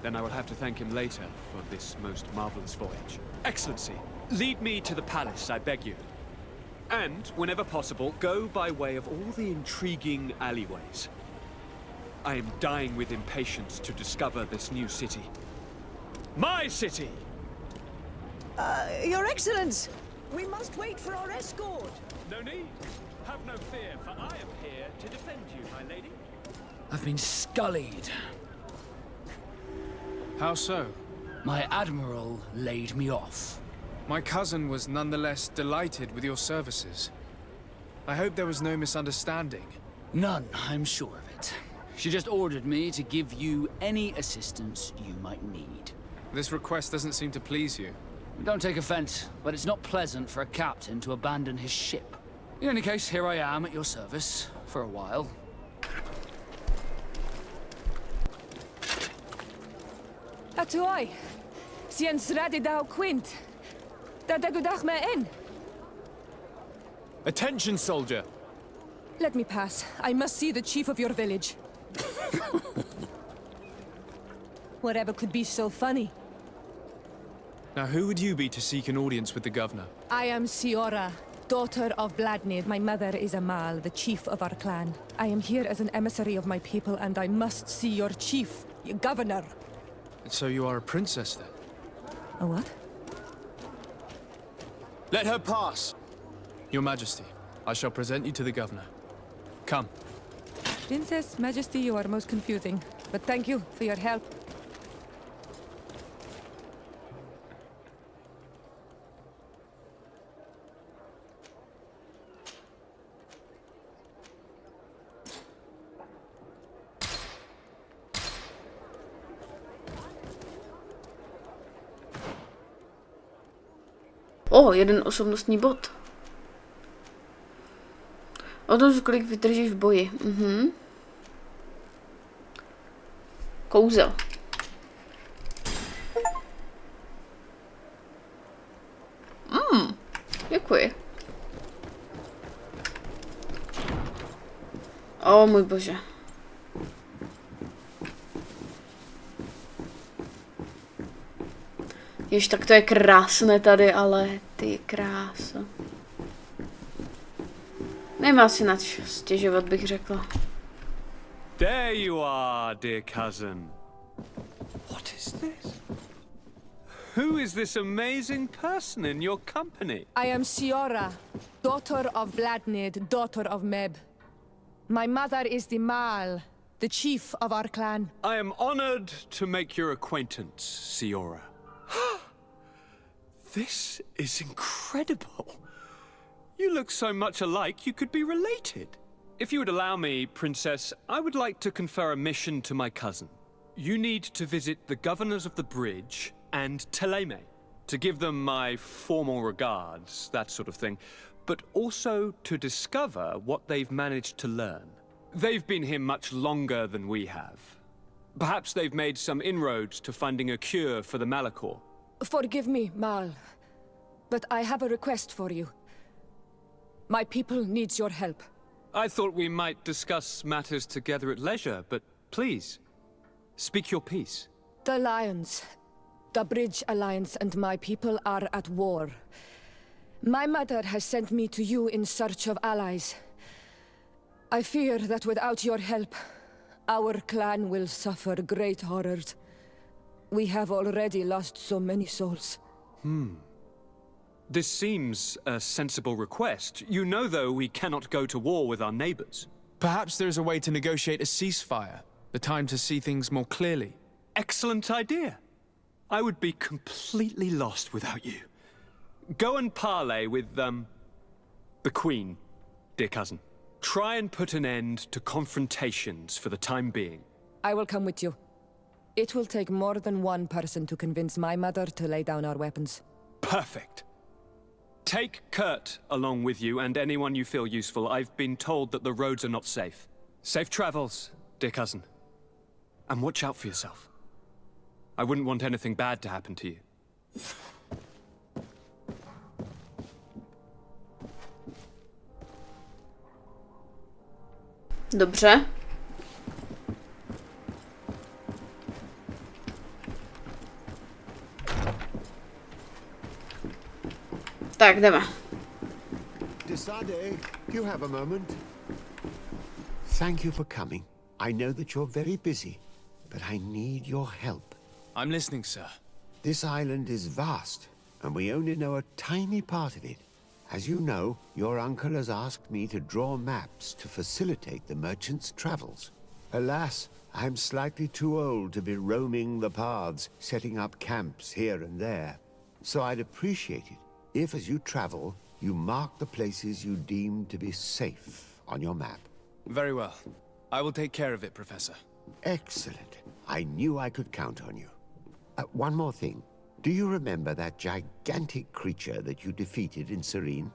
Then I will have to thank him later for this most marvelous voyage. Excellency, lead me to the palace, I beg you. And, whenever possible, go by way of all the intriguing alleyways. I am dying with impatience to discover this new city. My city! Your Excellence! We must wait for our escort! No need. Have no fear, for I am here to defend you, my lady. I've been scullied. How so? My admiral laid me off. My cousin was nonetheless delighted with your services. I hope there was no misunderstanding. None, I'm sure of it. She just ordered me to give you any assistance you might need. This request doesn't seem to please you. Don't take offense, but it's not pleasant for a captain to abandon his ship. In any case, here I am at your service for a while. Atuai. Sien sradi dau quint. Da dagudach me in. Attention, soldier! Let me pass. I must see the chief of your village. Whatever could be so funny? Now, who would you be to seek an audience with the governor? I am Siora, daughter of Bladnid. My mother is Amal, the chief of our clan. I am here as an emissary of my people, and I must see your chief, your governor. And so you are a princess, then? A what? Let her pass! Your Majesty, I shall present you to the governor. Come. Princess, Majesty, you are most confusing. But thank you for your help. Jeden osobnostní bod. O tom, kolik vydržíš v boji. Kouzel. Děkuji. O můj bože. Jež, tak to je krásné tady, ale ty krása. Nemá si na co stěžovat, bych řekla. There you are, dear cousin. What is this? Who is this amazing person in your company? I am Siora, daughter of Bladnid, daughter of Meb. My mother is the Mal, the chief of our clan. I am honored to make your acquaintance, Siora. This is incredible. You look so much alike you could be related. If you would allow me, Princess, I would like to confer a mission to my cousin. You need to visit the governors of the bridge and Teleme to give them my formal regards, that sort of thing, but also to discover what they've managed to learn. They've been here much longer than we have. Perhaps they've made some inroads to finding a cure for the Malachor. Forgive me, Mal, but I have a request for you. My people needs your help. I thought we might discuss matters together at leisure, but please, speak your piece. The Lions, the Bridge Alliance and my people are at war. My mother has sent me to you in search of allies. I fear that without your help, our clan will suffer great horrors. We have already lost so many souls. This seems a sensible request. You know, though, we cannot go to war with our neighbors. Perhaps there is a way to negotiate a ceasefire. The time to see things more clearly. Excellent idea. I would be completely lost without you. Go and parley with, the Queen, dear cousin. Try and put an end to confrontations for the time being. I will come with you. It will take more than one person to convince my mother to lay down our weapons. Perfect. Take Kurt along with you and anyone you feel useful. I've been told that the roads are not safe. Safe travels, dear cousin. And watch out for yourself. I wouldn't want anything bad to happen to you. Dobře. Tak, jdeme. Desade, do you have a moment? Thank you for coming. I know that you're very busy, but I need your help. I'm listening, sir. This island is vast, and we only know a tiny part of it. As you know, your uncle has asked me to draw maps to facilitate the merchants' travels. Alas, I'm slightly too old to be roaming the paths, setting up camps here and there. So I'd appreciate it if, as you travel, you mark the places you deem to be safe on your map. Very well. I will take care of it, Professor. Excellent. I knew I could count on you. One more thing. Do you remember that gigantic creature that you defeated in Serene?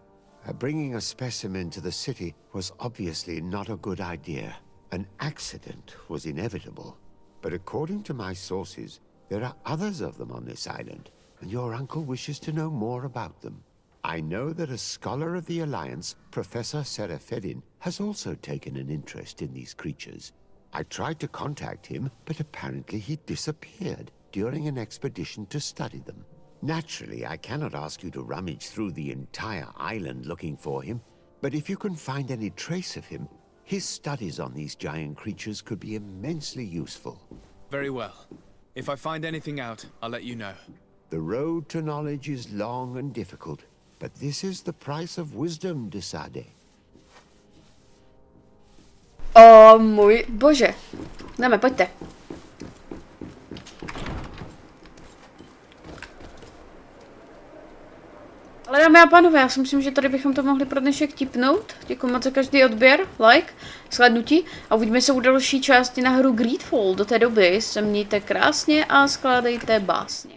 Bringing a specimen to the city was obviously not a good idea. An accident was inevitable. But according to my sources, there are others of them on this island, and your uncle wishes to know more about them. I know that a scholar of the Alliance, Professor Serafedin, has also taken an interest in these creatures. I tried to contact him, but apparently he disappeared during an expedition to study them. Naturally, I cannot ask you to rummage through the entire island looking for him, but if you can find any trace of him, his studies on these giant creatures could be immensely useful. Very well. If I find anything out, I'll let you know. The road to knowledge is long and difficult, but this is the price of wisdom, Desade. O můj bože. Jdeme, pojďte. Ale dámy a pánové, já si myslím, že tady bychom to mohli pro dnešek tipnout. Děkuji moc za každý odběr, like, shlédnutí a uvidíme se u další části na hru GreedFall. Do té doby se mějte krásně a skládejte básně.